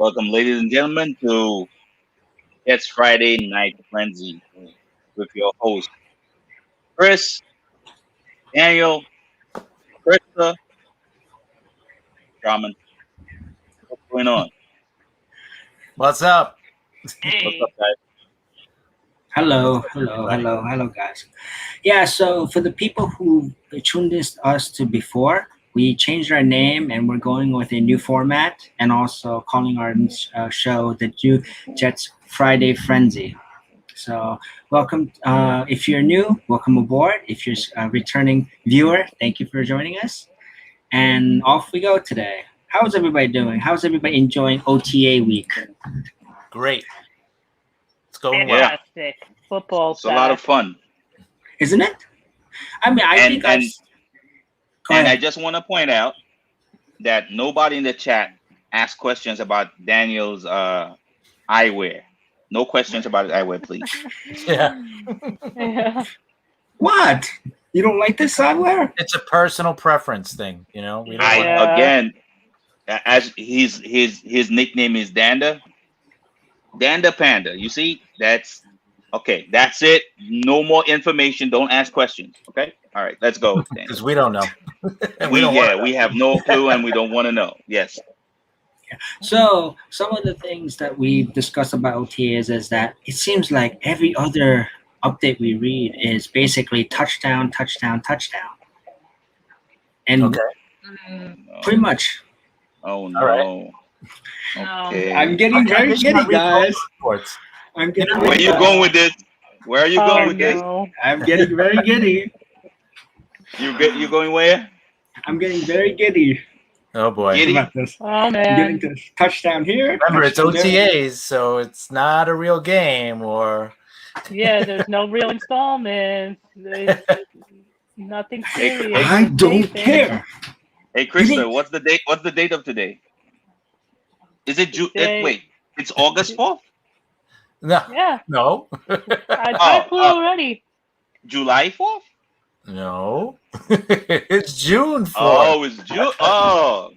Welcome, ladies and gentlemen, to It's Friday Night Frenzy with your host, Chris, Daniel, Christa, Charman. What's going on? What's up? What's up, Hey, guys? Hello, guys. Yeah, so for the people who tuned us to before, we changed our name and we're going with a new format and also calling our show the New Jets Friday Frenzy. So, welcome. If you're new, welcome aboard. If you're a returning viewer, thank you for joining us. And off we go today. How's everybody doing? How's everybody enjoying OTA week? Great. It's going well. fantastic. Football's It's a lot of back. fun. Isn't it? I mean, I And think and Go and I ahead. just want to point out that nobody in the chat asked questions about Daniel's eyewear. No questions about his eyewear, please. Yeah. Yeah. What? You don't like this eyewear? It's a personal preference thing, We don't I want Yeah. again, as his nickname is Danda. Danda Panda. You see, that's okay. That's it. No more information. Don't ask questions. Okay. All right. Let's go. Daniel. because we don't know. And we don't want We have no clue and we don't want to know. Yes. So some of the things that we discussed about OTAs is that it seems like every other update we read is basically touchdown, touchdown, touchdown, and Okay. Mm, No. pretty much. Oh no. All right. No. Okay. I'm getting Okay, I very guess you giddy, might read all guys. the reports. I'm getting Where very you giddy. going with this? Where are you Oh going with this? no. I'm getting very giddy. You going where? I'm getting very giddy Oh boy. Giddy? about this. Oh I'm getting man. this touchdown here. Remember, it's touchdown there. OTAs, so it's not a real game or Yeah, there's no real installments. There's nothing serious. I Just don't basic. care. Hey Krista, what's the date? What's the date of today? Is it June? Today- Wait, it's August 4th? no. Yeah, No. I flew already. July 4th? No. It's June 4th. Oh, it's June. Oh.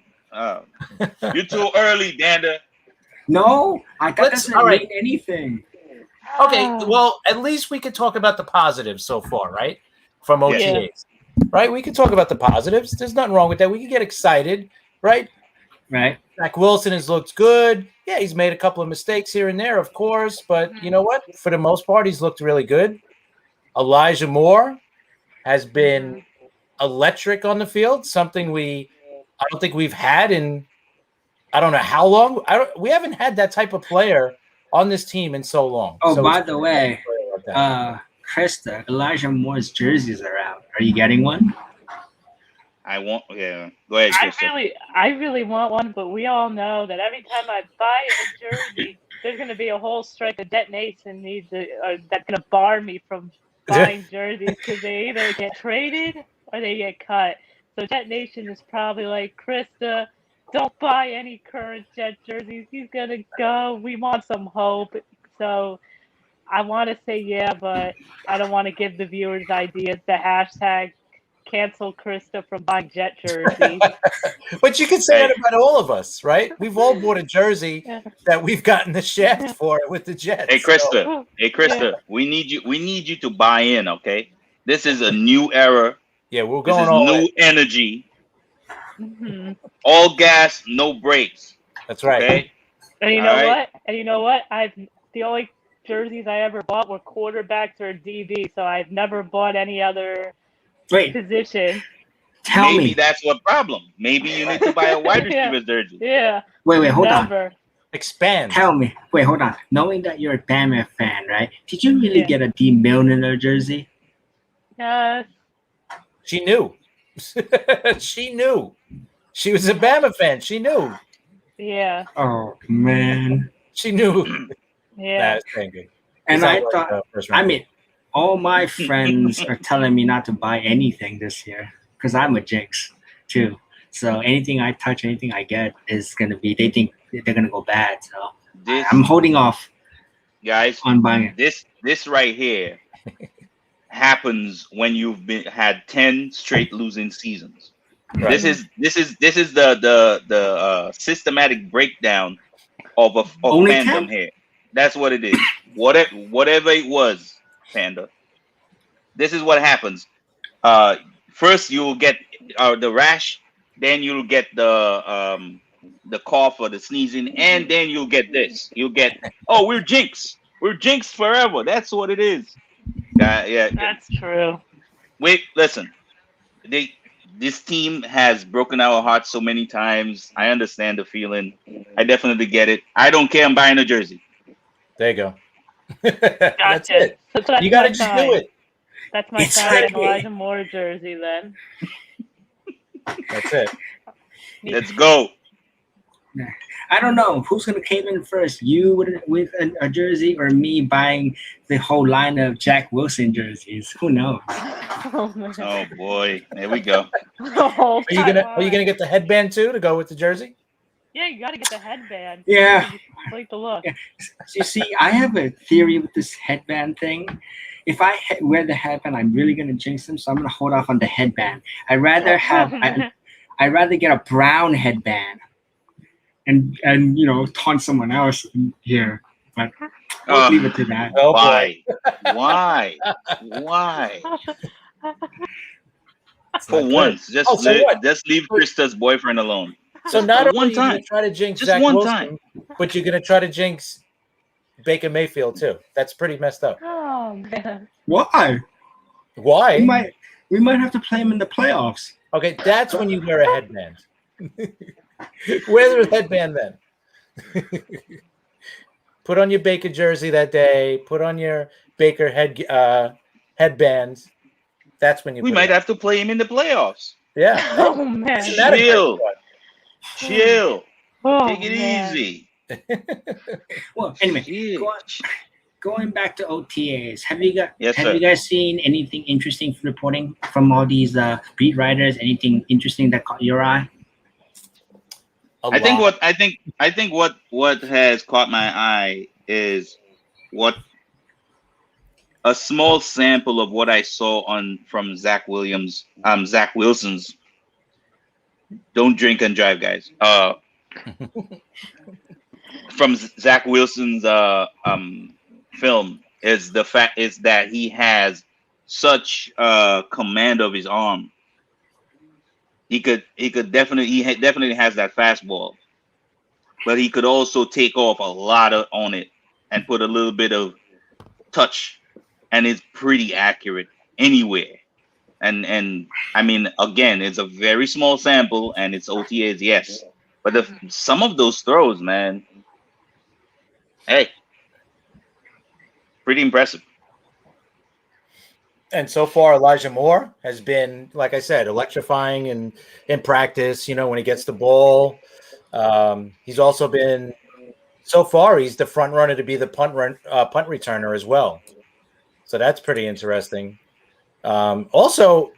You're too early, Danda. No, that Let's- doesn't all right. mean anything. Okay, Ah. well, at least we could talk about the positives so far, right? From OTAs, Yeah. right? We could talk about the positives. There's nothing wrong with that. We can get excited, right? Right? Zach Wilson has looked good. Yeah, he's made a couple of mistakes here and there, of course, but you know what? For the most part, he's looked really good. Elijah Moore has been electric on the field, something I don't think we've had in I don't know how long. We haven't had that type of player on this team in so long. Oh, So by it's the way, like that. Krista, Elijah Moore's jerseys are out. Are you getting one? I want. Yeah. Go ahead, Krista. I really want one, but we all know that every time I buy a jersey, there's going to be a whole strike of detonation that's going to bar me from buying jerseys because they either get traded or they get cut. So detonation is probably like, Krista, don't buy any current Jet jerseys. He's going to go. We want some hope. So I want to say yeah, but I don't want to give the viewers ideas. The hashtag cancel Krista from buying Jet jerseys. But you can say Hey. that about all of us, right? We've all bought a jersey Yeah. that we've gotten the shaft for with the Jets. Hey, So- Krista. Hey, Krista. We need you. We need you to buy in. Okay. This is a new era. yeah, we're This going is all new in. energy. Mhm. All gas, no brakes. That's right. Okay. And you know All right. what? And you know what? The only jerseys I ever bought were quarterbacks or DB, so I've never bought any other Wait, position. tell Maybe me. that's what problem. Maybe you need to buy a wide Yeah. receiver jersey. Yeah. Wait, hold on. never. Expand. Tell me. Wait, hold on. Knowing that you're a Bama fan, right? Did you really Yeah. get a D Milner jersey? Yes. She knew. She knew. She was a Bama fan. She knew. Yeah. Oh man. She knew. Yeah. Nah, it's pretty good. And It's I not thought, like, first I round. mean, all my friends are telling me not to buy anything this year because I'm a jinx too. So anything I touch, anything I get is gonna be. They think they're gonna go bad. So This I'm holding off guys, on buying it. this right here happens when you've had 10 straight losing seasons. Right. This is the systematic breakdown of Only fandom 10? here. That's what it is. Whatever it was, Panda. This is what happens. First you'll get the rash, then you'll get the cough or the sneezing, and then you'll get this. You'll get, oh, we're jinx. We're jinx forever. That's what it is. Yeah. That's true. Wait, listen. This team has broken our hearts so many times. I understand the feeling. I definitely get it. I don't care. I'm buying a jersey. There you go. Gotcha. That's it. So that's You got to my just sign. do it. That's my It's sign. like- Elijah Moore jersey then. That's it. Let's go. I don't know who's gonna came in first. You with a jersey, or me buying the whole line of Jack Wilson jerseys? Who knows? Oh, man. Oh boy, there we go. Oh, Are you gonna get the headband too to go with the jersey? Yeah, you gotta get the headband. Yeah. I like the look. Yeah. You see, I have a theory with this headband thing. If I wear the headband, I'm really gonna jinx them. So I'm gonna hold off on the headband. I'd rather I'd rather get a brown headband and taunt someone else here. But I'll leave it to that. Oh, Why? Why? For once, just just leave Krista's boyfriend alone. So not For only one are you gonna time. try to jinx Just Zach one Wilson, time. but you're gonna try to jinx Baker Mayfield too. That's pretty messed up. Oh man. Why? Why? We might have to play him in the playoffs. Okay, that's when you wear a headband. Wear the headband then. Put on your Baker jersey that day. Put on your Baker headband. That's when you. We might have to play him in the playoffs. Yeah. Oh man. Isn't that a great Chill. one? Chill. Oh, Take it man. easy. Well, anyway, Chill. going back to OTAs, have you Yes, you guys seen anything interesting for reporting from all these beat writers? Anything interesting that caught your eye? I think what has caught my eye is what a small sample of what I saw from Zach Wilson's Don't Drink and Drive, guys. From Zach Wilson's film is the fact is that he has such command of his arm. He definitely has that fastball, but he could also take off a lot on it and put a little bit of touch, and it's pretty accurate anywhere. And I mean, again, it's a very small sample, and it's OTAs, yes, but some of those throws, man, hey, pretty impressive. And so far, Elijah Moore has been, like I said, electrifying in practice. When he gets the ball, he's also been. So far, he's the front runner to be the punt returner as well. So that's pretty interesting. Also,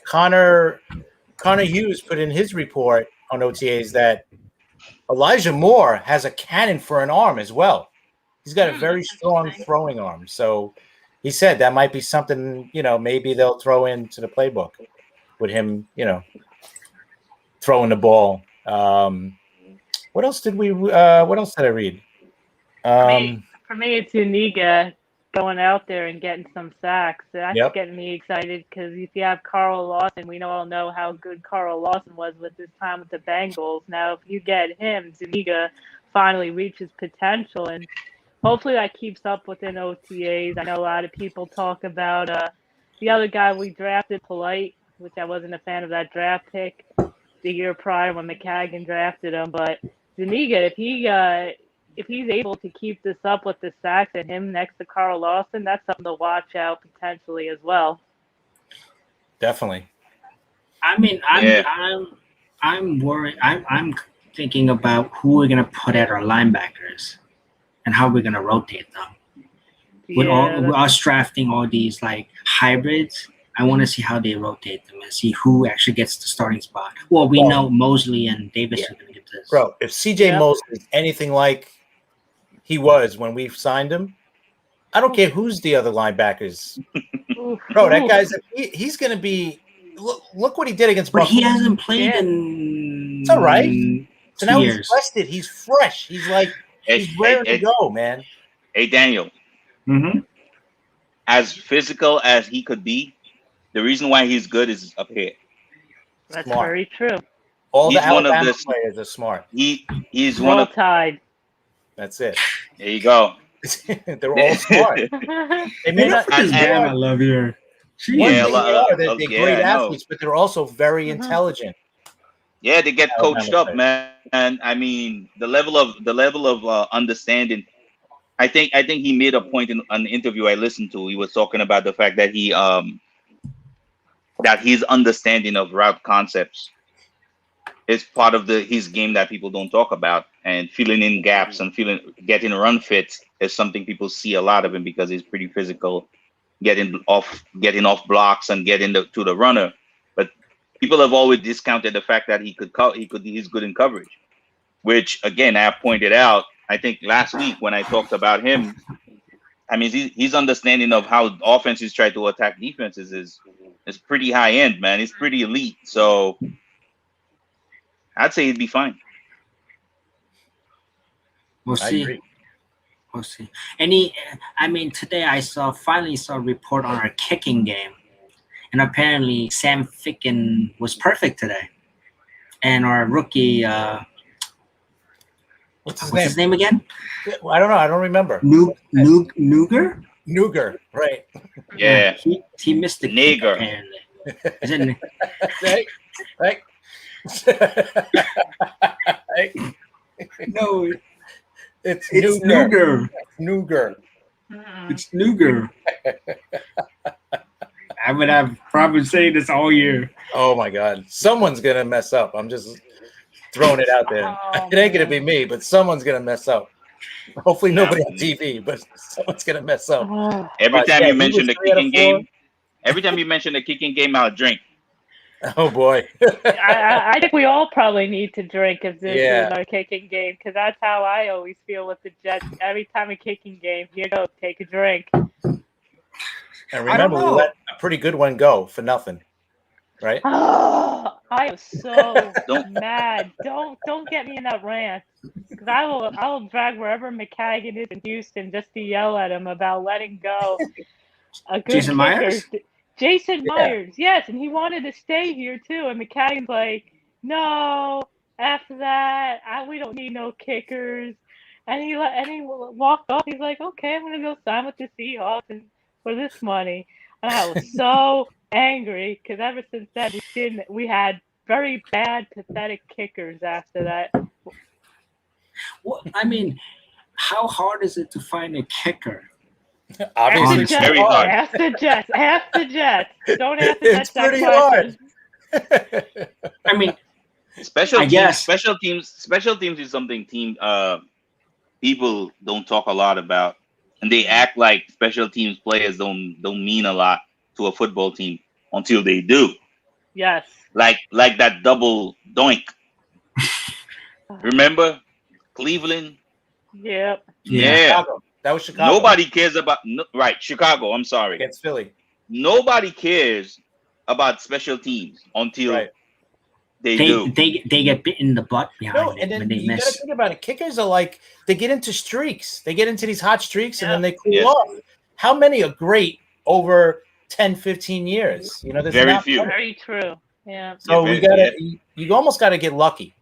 Connor Hughes put in his report on OTAs that Elijah Moore has a cannon for an arm as well. He's got a very strong throwing arm. So he said that might be something, maybe they'll throw into the playbook with him, throwing the ball. What else did I read? For me, it's Uniga going out there and getting some sacks. That's getting me excited because if you have Carl Lawson, we all know how good Carl Lawson was with his time with the Bengals. Now, if you get him, Zuniga finally reaches potential, and hopefully that keeps up within OTAs. I know a lot of people talk about the other guy we drafted, Polite, which I wasn't a fan of that draft pick the year prior when McCagan drafted him. But Zuniga, if he's able to keep this up with the sacks and him next to Carl Lawson, that's something to watch out potentially as well. Definitely. I mean, I'm worried. I'm thinking about who we're gonna put at our linebackers and how we're gonna rotate them. With us drafting all these like hybrids, I want to see how they rotate them and see who actually gets the starting spot. Well, we know Mosley and Davis are going to get this. Bro, if CJ Mosley is anything like he was when we signed him, I don't care who's the other linebackers. Bro, that guy's he's going to be. Look what he did against But Buffalo. he hasn't played in. It's all right. So 2 now years. he's rested. He's fresh. He's like he's raring to go, man. Hey, Daniel, Mm-hmm. as physical as he could be, the reason why he's good is up here. That's Smart. very true. All the He's one of Alabama the players are smart. he's one Roll of Tide. That's it. there you go. They're all smart. They may not. This and- Bama love here. One Yeah, thing a lot they are, of- they're yeah, great I know. athletes, but they're also very Mhm. intelligent. Yeah, they get Alabama coached up, players. man. And I mean, the level of understanding. I think he made a point in an interview I listened to. He was talking about the fact that that his understanding of route concepts is part of his game that people don't talk about, and filling in gaps and getting run fits is something people see a lot of him because he's pretty physical, getting off blocks and getting to the runner. But people have always discounted the fact that he's good in coverage, which again I pointed out. I think last week when I talked about him, I mean his understanding of how offenses try to attack defenses is pretty high end, man. He's pretty elite. So I'd say he'd be fine. We'll I see. agree. We'll see. I mean, today I finally saw a report on our kicking game, and apparently Sam Ficken was perfect today, and our rookie, What's what's his name again? I don't know. I don't remember. Nuger. Nuger, right? Yeah. He missed the kick, Nigger. apparently. Is it- right. No, It's it's Nuger. Nuger. Nuger. It's Nuger. I would have probably saying this all year. Oh my God! Someone's gonna mess up. I'm just throwing it out there. Oh, It ain't gonna be man. me, but someone's gonna mess up. Hopefully, nobody on TV, but someone's gonna mess up. Oh, Every But, time yeah, you he mention was the 3 out of kicking 4. game, every time you mention the kicking game, I'll drink. Oh boy. I think we all probably need to drink if this Yeah. is our kicking game, because that's how I always feel with the Jets. Every time a kicking game, here you go, take a drink. And remember, we know. let a pretty good one go for nothing, right? Oh, I am so Don't- mad. Don't get me in that rant, because I will drag wherever McCagan is in Houston just to yell at him about letting go a good Jason kicker. Myers? Jason Yeah. Myers, yes, and he wanted to stay here too. And McCagan's like, no. After that, we don't need no kickers. And he walked off. He's like, okay, I'm gonna go sign with the Seahawks and for this money. And I was so angry because ever since then we had very bad, pathetic kickers after that. Well, I mean, how hard is it to find a kicker? Obviously, Ask the very Jets. hard. Ask the Jets. Ask the Jets. Don't ask the It's Jets that pretty question. hard. I mean, Special I teams, guess. special teams is something people don't talk a lot about, and they act like special teams players don't mean a lot to a football team until they do. Yes. Like that double doink. Remember Cleveland? Yep. Yeah. Chicago. That was Chicago. Nobody cares about right Chicago. I'm sorry. Against Philly. Nobody cares about special teams until Right. they do. They get bit in the butt behind No, it and when then they you gotta miss. think about it. Kickers are like they get into streaks. They get into these hot streaks and then they cool Yeah. off. How many are great over 10, 15 years? You know, there's Very not few. many. Very true. Yeah. So Yeah, we gotta you almost gotta get lucky.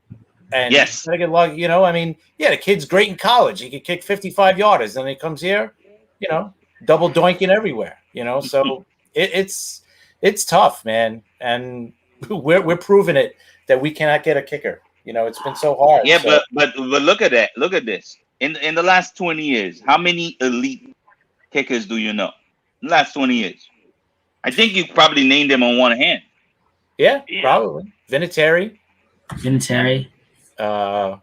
And Yes. you gotta get lucky, you know. I mean, yeah, the kid's great in college. He could kick 55 yarders, then he comes here, you know, double doinking everywhere, you know. So it's tough, man. And we're proving it that we cannot get a kicker. You know, it's been so hard. Yeah, so, but look at that. Look at this. In the last 20 years, how many elite kickers do you know? In the last 20 years. I think you probably named them on one hand. yeah, Yeah. probably. Vinatieri. Vinatieri. The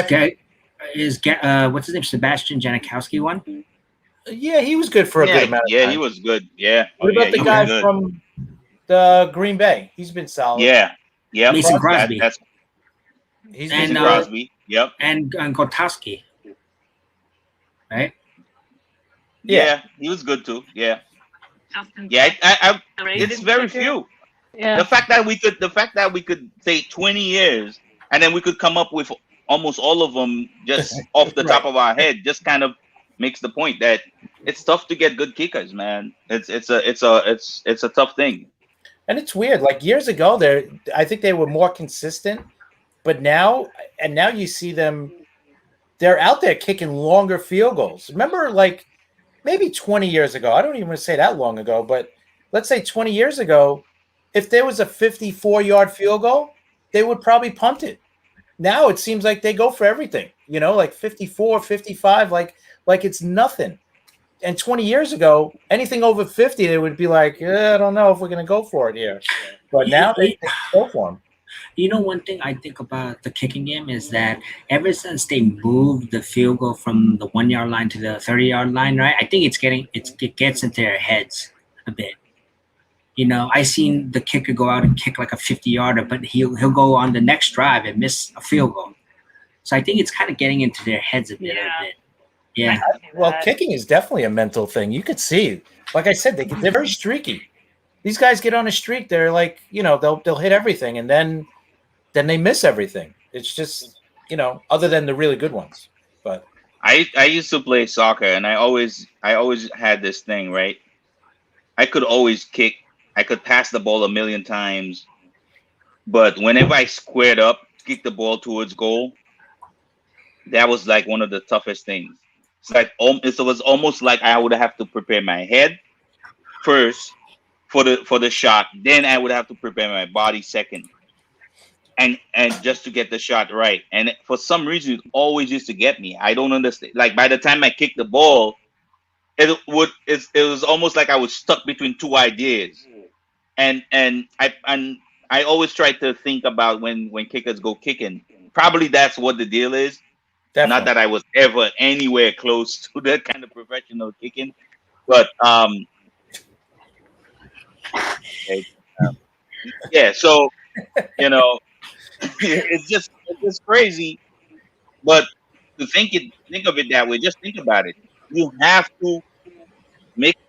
guy- What's his name? Sebastian Janikowski one? Yeah, he was good for a good amount of yeah, time. he was good. Yeah. What about the he guy was good. from the Green Bay? He's been solid. Yeah. Yeah. Mason Crosby. That's He's And, been Mason good. Crosby. Yep. And Gotowski. Right? Yeah. He was good too. Yeah. Yeah. It's very few. Yeah. The fact that we could say 20 years and then we could come up with almost all of them just off the top Right. of our head. Just kind of makes the point that it's tough to get good kickers, man. It's a tough thing. And it's weird. Like years ago, I think they were more consistent, but now you see them. They're out there kicking longer field goals. Remember, like maybe 20 years ago. I don't even want to say that long ago, but let's say 20 years ago, if there was a 54-yard field goal, they would probably punt it. Now it seems like they go for everything. Like 54, 55, like it's nothing. And 20 years ago, anything over 50, they would be like, I don't know if we're going to go for it here. But now they go for them. One thing I think about the kicking game is that ever since they moved the field goal from the 1 yard line to the 30-yard line, right? I think it gets into their heads a bit. I seen the kicker go out and kick like a 50-yarder, but he'll go on the next drive and miss a field goal. So I think it's kind of getting into their heads a bit. Yeah. Well, kicking is definitely a mental thing. You could see, like I said, they're very streaky. These guys get on a streak. They're like, they'll hit everything, and then they miss everything. It's just, other than the really good ones. But I used to play soccer, and I always had this thing, right? I could always kick. I could pass the ball a million times, but whenever I squared up, kick the ball towards goal, that was like one of the toughest things. It's like it was almost like I would have to prepare my head first for the shot, then I would have to prepare my body second, and just to get the shot right. And for some reason, it always used to get me. I don't understand. Like by the time I kicked the ball, it was almost like I was stuck between two ideas, and I always try to think about when kickers go kicking. Probably that's what the deal is. definitely. Not that I was ever anywhere close to that kind of professional kicking, but okay, yeah. So it's just crazy. But to think of it that way, just think about it. You have to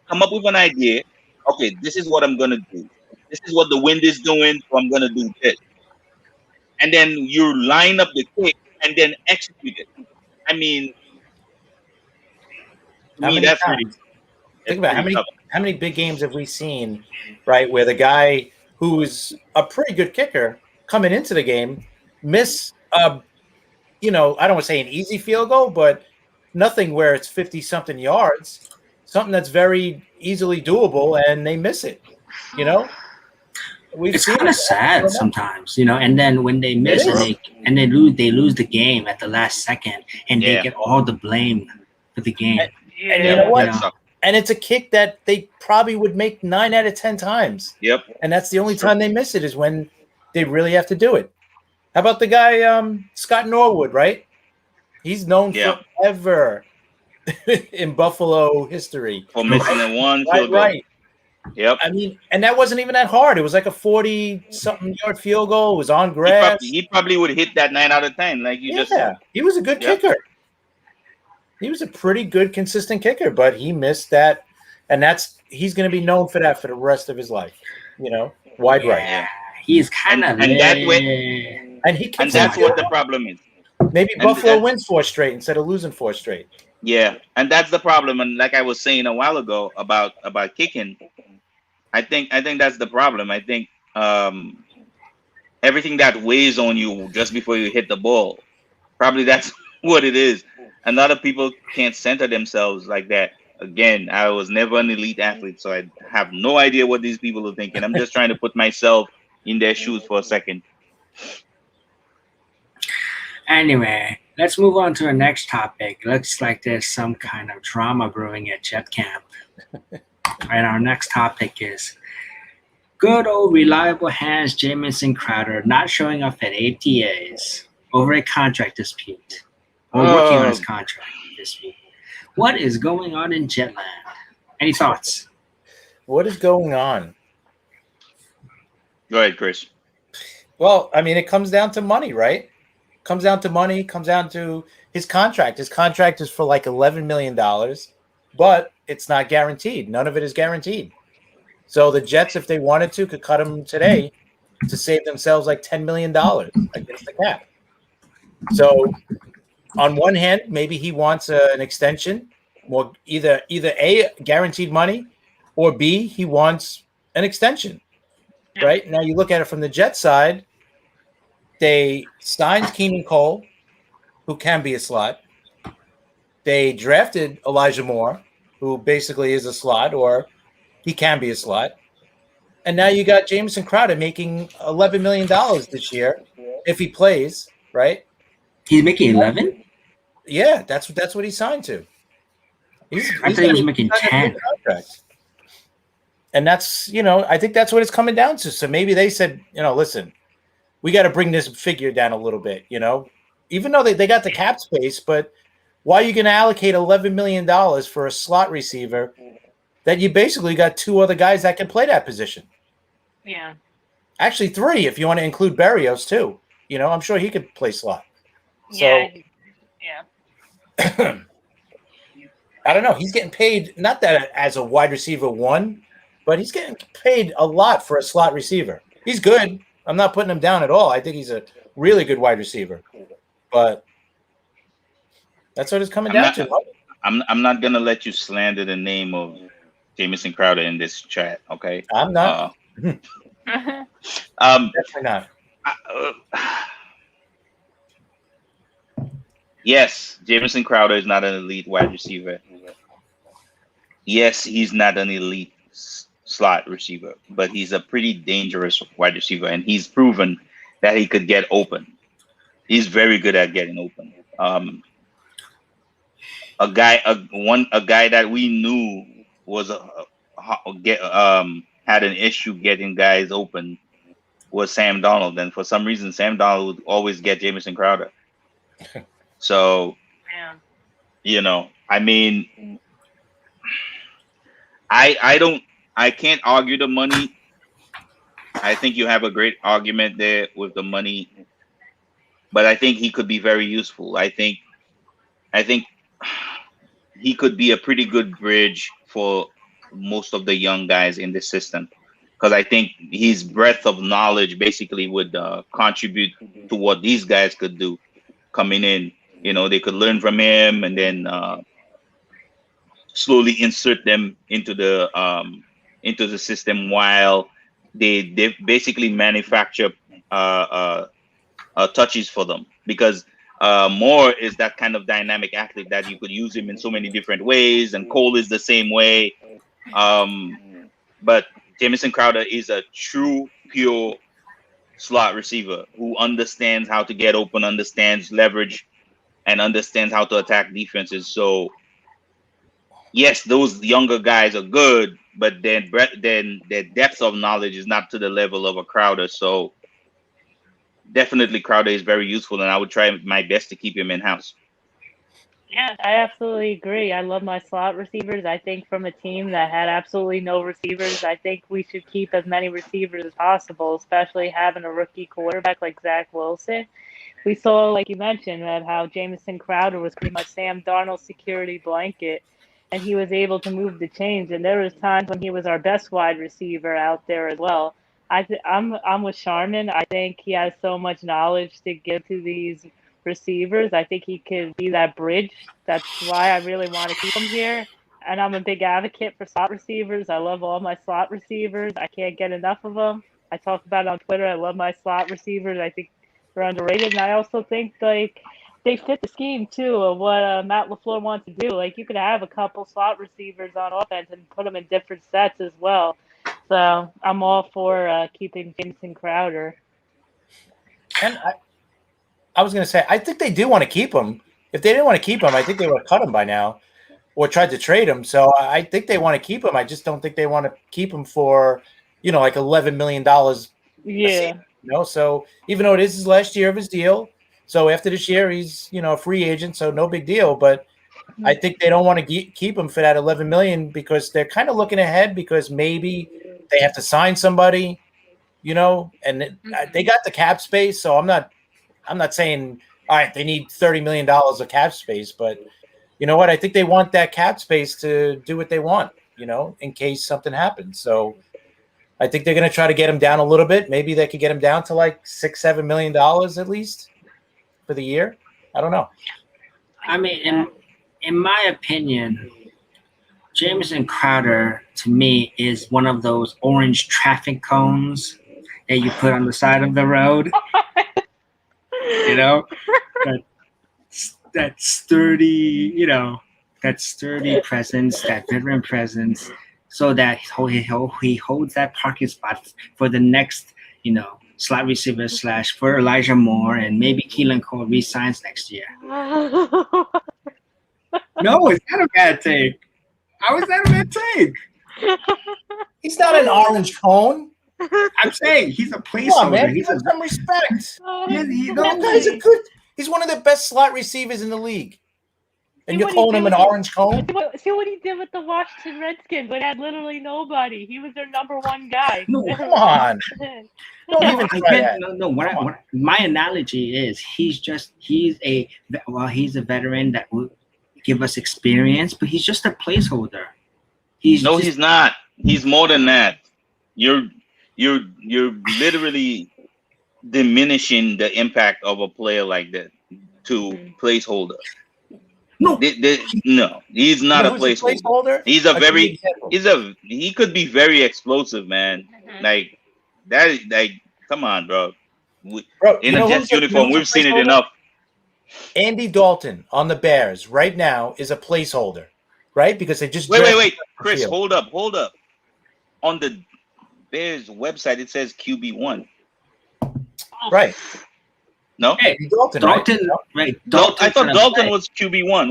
come up with an idea. Okay, this is what I'm gonna do. This is what the wind is doing, so I'm gonna do this. And then you line up the kick and then execute it. I mean, to How me, many that's times? pretty. Think about pretty tough. how many big games have we seen, right, where the guy who's a pretty good kicker coming into the game miss I don't want to say an easy field goal, but nothing where it's 50-something yards, something that's very easily doable, and they miss it. We've It's seen kind of it. sad sometimes, and then when they miss is. and they lose the game at the last second, and they Yeah. get all the blame for the game. And Yeah. you know what? You know. That sucks. And it's a kick that they probably would make 9 out of 10 times. Yep. And that's the only time they miss it is when they really have to do it. How about the guy, Scott Norwood, right? He's known forever in Buffalo history. For missing a one field goal. Right. Yep. I mean, and that wasn't even that hard. It was like a 40-something yard field goal. It was on grass. He probably would hit that 9 out of 10, like you just said. He was a good kicker. He was a pretty good, consistent kicker, but he missed that. And he's going to be known for that for the rest of his life. Wide right. Yeah. He's kind of And that way, And he and kicks that's it. what the problem is. Maybe and Buffalo that's- wins 4 straight instead of losing 4 straight. Yeah, and that's the problem. And like I was saying a while ago about kicking, I think that's the problem. I think everything that weighs on you just before you hit the ball, probably that's what it is. A lot of people can't center themselves like that. Again, I was never an elite athlete, so I have no idea what these people are thinking. I'm just trying to put myself in their shoes for a second. Anyway, let's move on to our next topic. Looks like there's some kind of drama brewing at Jet Camp. And our next topic is good old reliable hands Jamison Crowder not showing up at ATAs over a contract dispute or working on his contract dispute. What is going on in Jetland? Any thoughts? What is going on? Go ahead, Chris. Well, I mean, it comes down to money, right? Comes down to money, comes down to his contract. His contract is for like $11 million, but it's not guaranteed. None of it is guaranteed. So the Jets, if they wanted to, could cut him today to save themselves like $10 million against the cap. So on one hand, maybe he wants an extension, more either A, guaranteed money, or B, he wants an extension. Right? Now you look at it from the Jets side, they signed Keenan Cole, who can be a slot. They drafted Elijah Moore, who basically is a slot, or he can be a slot. And now you got Jamison Crowder making $11 million this year if he plays, right? He's making 11. Yeah, that's what he signed to. I thought he was making 10. And that's, I think that's what it's coming down to. So maybe they said, listen, we got to bring this figure down a little bit, even though they got the cap space, but why are you going to allocate $11 million for a slot receiver that you basically got two other guys that can play that position? Yeah. Actually, three, if you want to include Berrios too. I'm sure he could play slot. So, yeah. I don't know. He's getting paid, not that as a wide receiver one, but he's getting paid a lot for a slot receiver. He's good. I'm not putting him down at all. I think he's a really good wide receiver. But that's what it's coming down to. I'm not going to let you slander the name of Jamison Crowder in this chat, okay? I'm not. Definitely not. Yes, Jamison Crowder is not an elite wide receiver. Yes, he's not an elite slot receiver, but he's a pretty dangerous wide receiver, and he's proven that he could get open. He's very good at getting open. A guy that we knew was had an issue getting guys open was Sam Darnold, and for some reason Sam Darnold would always get Jamison Crowder. So, I mean, I can't argue the money. I think you have a great argument there with the money, but I think he could be very useful. I think he could be a pretty good bridge for most of the young guys in this system, because I think his breadth of knowledge basically would contribute to what these guys could do coming in. They could learn from him and then slowly insert them into the system while they basically manufacture touches for them, because Moore is that kind of dynamic athlete that you could use him in so many different ways, and Cole is the same way. But Jamison Crowder is a true, pure slot receiver who understands how to get open, understands leverage, and understands how to attack defenses. So, yes, those younger guys are good, but then their depth of knowledge is not to the level of a Crowder. So, definitely Crowder is very useful, and I would try my best to keep him in-house. Yeah, I absolutely agree. I love my slot receivers. I think from a team that had absolutely no receivers, I think we should keep as many receivers as possible, especially having a rookie quarterback like Zach Wilson. We saw, like you mentioned, that how Jamison Crowder was pretty much Sam Darnold's security blanket, and he was able to move the chains. And there was times when he was our best wide receiver out there as well. I'm with Charman. I think he has so much knowledge to give to these receivers. I think he could be that bridge. That's why I really want to keep him here. And I'm a big advocate for slot receivers. I love all my slot receivers. I can't get enough of them. I talk about it on Twitter. I love my slot receivers. I think they're underrated. And I also think they fit the scheme too of what Matt LaFleur wants to do. Like, you could have a couple slot receivers on offense and put them in different sets as well. So I'm all for keeping Jamison Crowder. And I was going to say, I think they do want to keep him. If they didn't want to keep him, I think they would have cut him by now or tried to trade him. So I think they want to keep him. I just don't think they want to keep him for, like $11 million. Yeah. So even though it is his last year of his deal, so after this year, he's, a free agent, so no big deal. But I think they don't want to keep him for that $11 million because they're kind of looking ahead, because maybe they have to sign somebody, and they got the cap space. So I'm not saying, all right, they need $30 million of cap space, but you know what? I think they want that cap space to do what they want, in case something happens. So I think they're going to try to get him down a little bit. Maybe they could get him down to like $6-7 million at least. for the year. I don't know. I mean, in my opinion, Jameson Crowder to me is one of those orange traffic cones that you put on the side of the road. You know, that sturdy, that sturdy presence, that veteran presence, so that he holds that parking spot for the next, slot receiver / for Elijah Moore and maybe Keelan Cole resigns next year. No, it's not a bad take. How is that a bad take? He's not an orange cone. I'm saying he's a placeholder. Come on, man. He's Give him some respect. That guy's no, a good. He's one of the best slot receivers in the league. And you're calling him an orange cone? See what he did with the Washington Redskins when they had literally nobody. He was their number one guy. No, come on. My analogy is he's a veteran that will give us experience, but he's just a placeholder. He's not. He's more than that. You're literally diminishing the impact of a player like that to placeholder. No, he's not a placeholder. He could be very explosive, man. Like that. Like, come on, bro. In a Jets uniform, we've seen it enough. Andy Dalton on the Bears right now is a placeholder, right? Because they just wait, Chris, hold up. On the Bears website, it says QB1. Right. No, hey, Dalton. Right? I thought Dalton was QB1.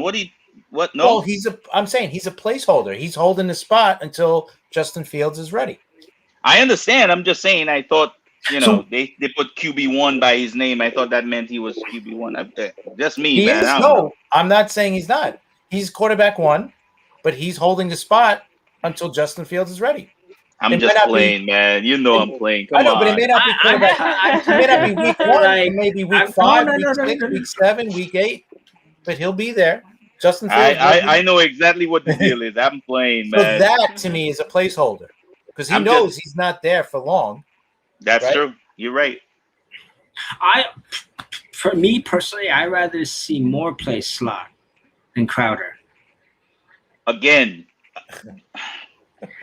What? No. Well, I'm saying he's a placeholder. He's holding the spot until Justin Fields is ready. I understand. I'm just saying. I thought they put QB1 by his name. I thought that meant he was QB1. Just me, man. I'm not saying he's not. He's quarterback 1, but he's holding the spot until Justin Fields is ready. I'm just playing, man. I'm playing. Come on. But it may not be quarterback. It may not be week 1. It may be week 5, week 6, week 7, week 8. But he'll be there. Justin Fields. I know exactly what the deal is. I'm playing, man. So that to me is a placeholder because he knows he's not there for long. That's true. You're right. For me personally, I rather see more play slot than Crowder. Again,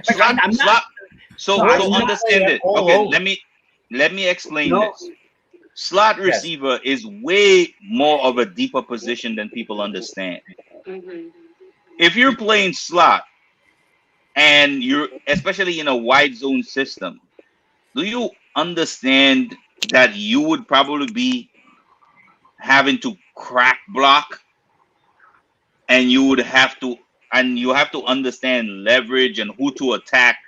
slot. So understand it. Okay, let me explain this. Slot receiver is way more of a deeper position than people understand. Mm-hmm. If you're playing slot and you're especially in a wide zone system, do you understand that you would probably be having to crack block and you have to understand leverage and who to attack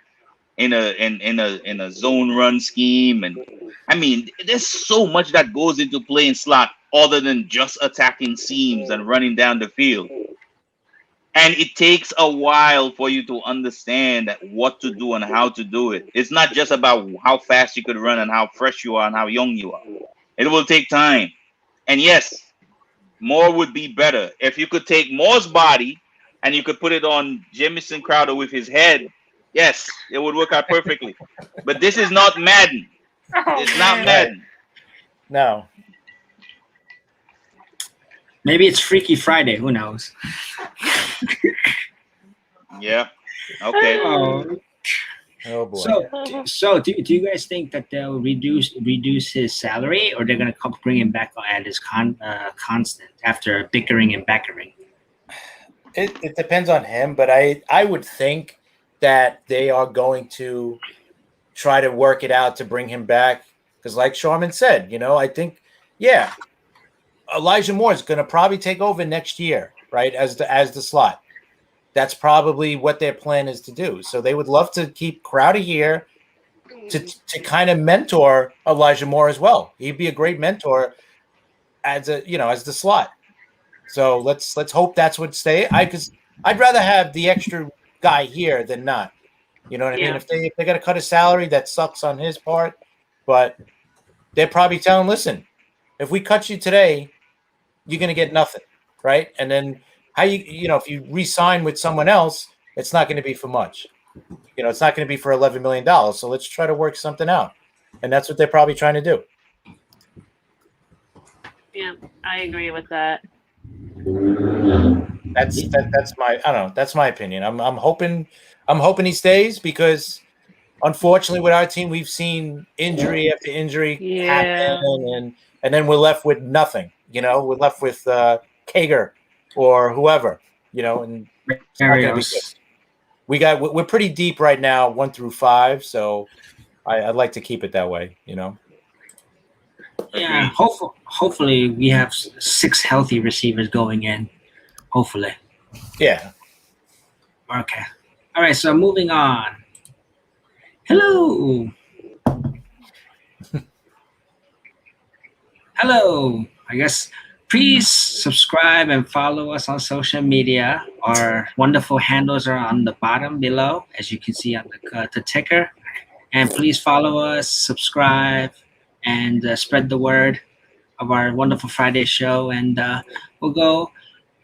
in a zone run scheme? And I mean, there's so much that goes into playing slot other than just attacking seams and running down the field. And it takes a while for you to understand what to do and how to do it. It's not just about how fast you could run and how fresh you are and how young you are. It will take time. And yes, more would be better. If you could take Moore's body and you could put it on Jamison Crowder with his head, yes, it would work out perfectly. But this is not Madden. It's not Madden. No. Maybe it's Freaky Friday. Who knows? Yeah. Okay. Oh boy. So do you guys think that they'll reduce his salary, or they're gonna bring him back at his constant after bickering and backering? It depends on him, but I would think that they are going to try to work it out to bring him back because, like Charman said, I think Elijah Moore is going to probably take over next year, right? As the slot. That's probably what their plan is to do. So they would love to keep Crowder here to kind of mentor Elijah Moore as well. He'd be a great mentor as the slot. So let's hope that's what stay. Because I'd rather have the extra guy here than not. You know what I mean? If they got to cut his salary, that sucks on his part. But they're probably telling, listen, if we cut you today, you're going to get nothing, right? And then if you re-sign with someone else, it's not going to be for much. It's not going to be for $11 million. So let's try to work something out. And that's what they're probably trying to do. Yeah, I agree with that. That's my I don't know. That's my opinion. I'm hoping he stays because unfortunately with our team we've seen injury after injury happen Yeah. and then we're left with nothing. We're left with Kager or whoever. And it's not going to be good. Barrios. We're pretty deep right now, 1 through 5. So I'd like to keep it that way. Yeah, Agreed. hopefully we have 6 healthy receivers going in. Hopefully. Yeah. Okay. All right. So moving on. Hello. Hello. I guess please subscribe and follow us on social media. Our wonderful handles are on the bottom below, as you can see on the ticker. And please follow us, subscribe, and spread the word of our wonderful Friday show. And we'll go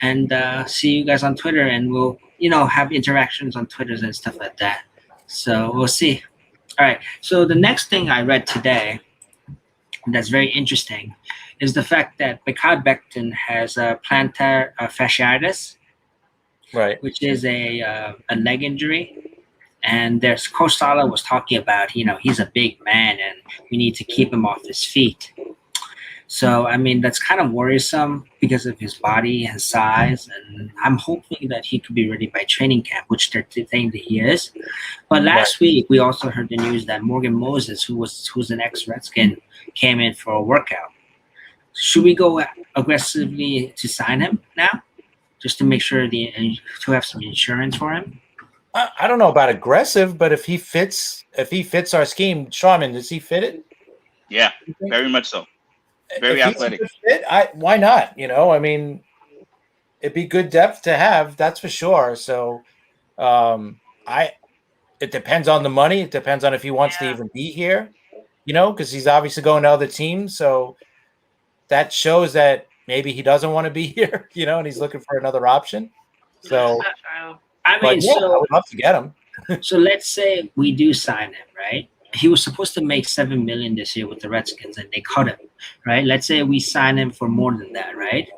and see you guys on Twitter, and we'll have interactions on Twitters and stuff like that. So we'll see. All right. So the next thing I read today that's very interesting is the fact that Mekhi Becton has plantar fasciitis, Right. which is a leg injury. And there's Coach Sala was talking about, he's a big man and we need to keep him off his feet. So, I mean, that's kind of worrisome because of his body, his size, and I'm hoping that he could be ready by training camp, which they're saying that he is. But last week, we also heard the news that Morgan Moses, who's an ex-Redskin, came in for a workout. Should we go aggressively to sign him now, just to make sure to have some insurance for him? I don't know about aggressive, but if he fits our scheme, Charman, does he fit it? Yeah, very much so. Very if athletic. He's a good fit, why not? I mean, it'd be good depth to have, that's for sure. So, it depends on the money. It depends on if he wants to even be here. Because he's obviously going to other teams. So that shows that maybe he doesn't want to be here. And he's looking for another option. So, I but mean, yeah, I would love to get him. So let's say we do sign him, right? He was supposed to make $7 million this year with the Redskins, and they cut him, right? Let's say we sign him for more than that, right?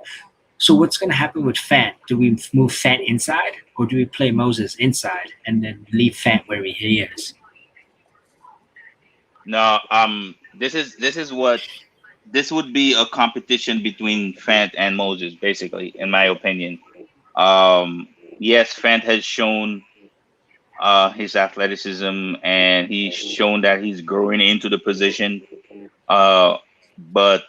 So what's going to happen with Fant? Do we move Fant inside, or do we play Moses inside and then leave Fant where he is? No, this would be a competition between Fant and Moses, basically, in my opinion. Yes, Fant has shown his athleticism, and he's shown that he's growing into the position. But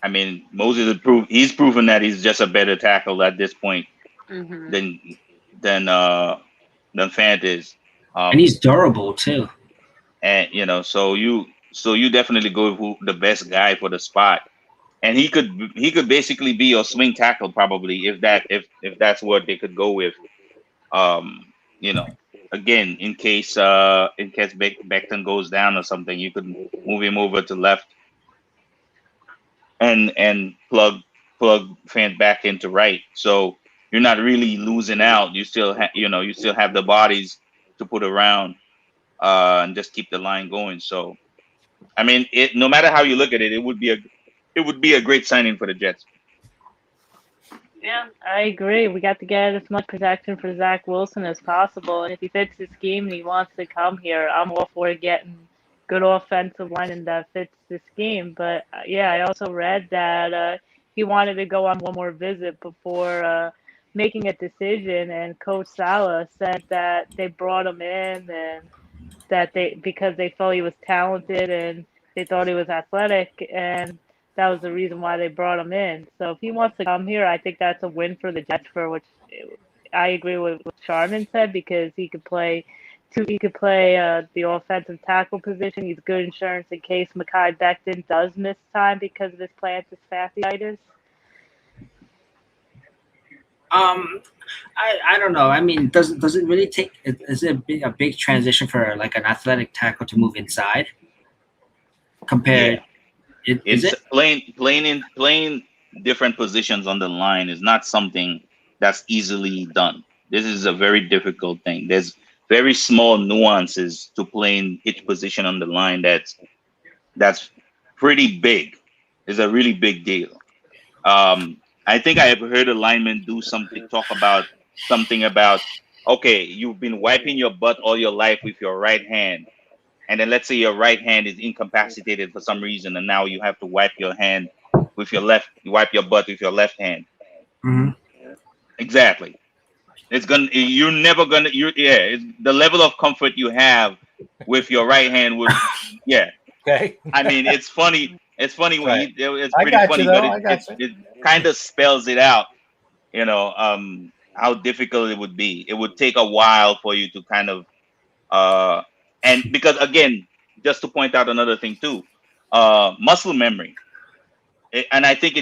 I mean, Moses he's proven that he's just a better tackle at this point than Fant is. And he's durable too. And so you definitely go with the best guy for the spot. And he could basically be your swing tackle probably if that's what they could go with. Again, in case Becton goes down or something, you could move him over to left and plug Fant back into right. So you're not really losing out. You still have the bodies to put around and just keep the line going. So I mean, no matter how you look at it, it would be a great signing for the Jets. Yeah, I agree. We got to get as much protection for Zach Wilson as possible. And if he fits the scheme and he wants to come here, I'm all for getting good offensive line that fits the scheme. But yeah, I also read that he wanted to go on one more visit before making a decision. And Coach Sala said that they brought him in and that because they felt he was talented and they thought he was athletic, and that was the reason why they brought him in. So if he wants to come here, I think that's a win for the Jets. For which I agree with what Charman said, because he could play the offensive tackle position. He's good insurance in case Mekhi Becton does miss time because of his plantar fasciitis. I don't know. I mean, does it really take? Is it a big transition for like an athletic tackle to move inside? Compared, It's playing different positions on the line is not something that's easily done. This is a very difficult thing. There's very small nuances to playing each position on the line that's pretty big. is a really big deal. I think I have heard a lineman talk about something about, okay, you've been wiping your butt all your life with your right hand, and then let's say your right hand is incapacitated for some reason, and now you have to wipe your hand with your left, you wipe your butt with your left hand. Mm-hmm. Exactly. You're never gonna, it's the level of comfort you have with your right hand would, yeah. Okay. I mean, it's funny. It's funny when Right. it's I pretty got funny, you, but though. I got you. it kind of spells it out, how difficult it would be. It would take a while for you to kind of, and because again, just to point out another thing too, muscle memory. And I think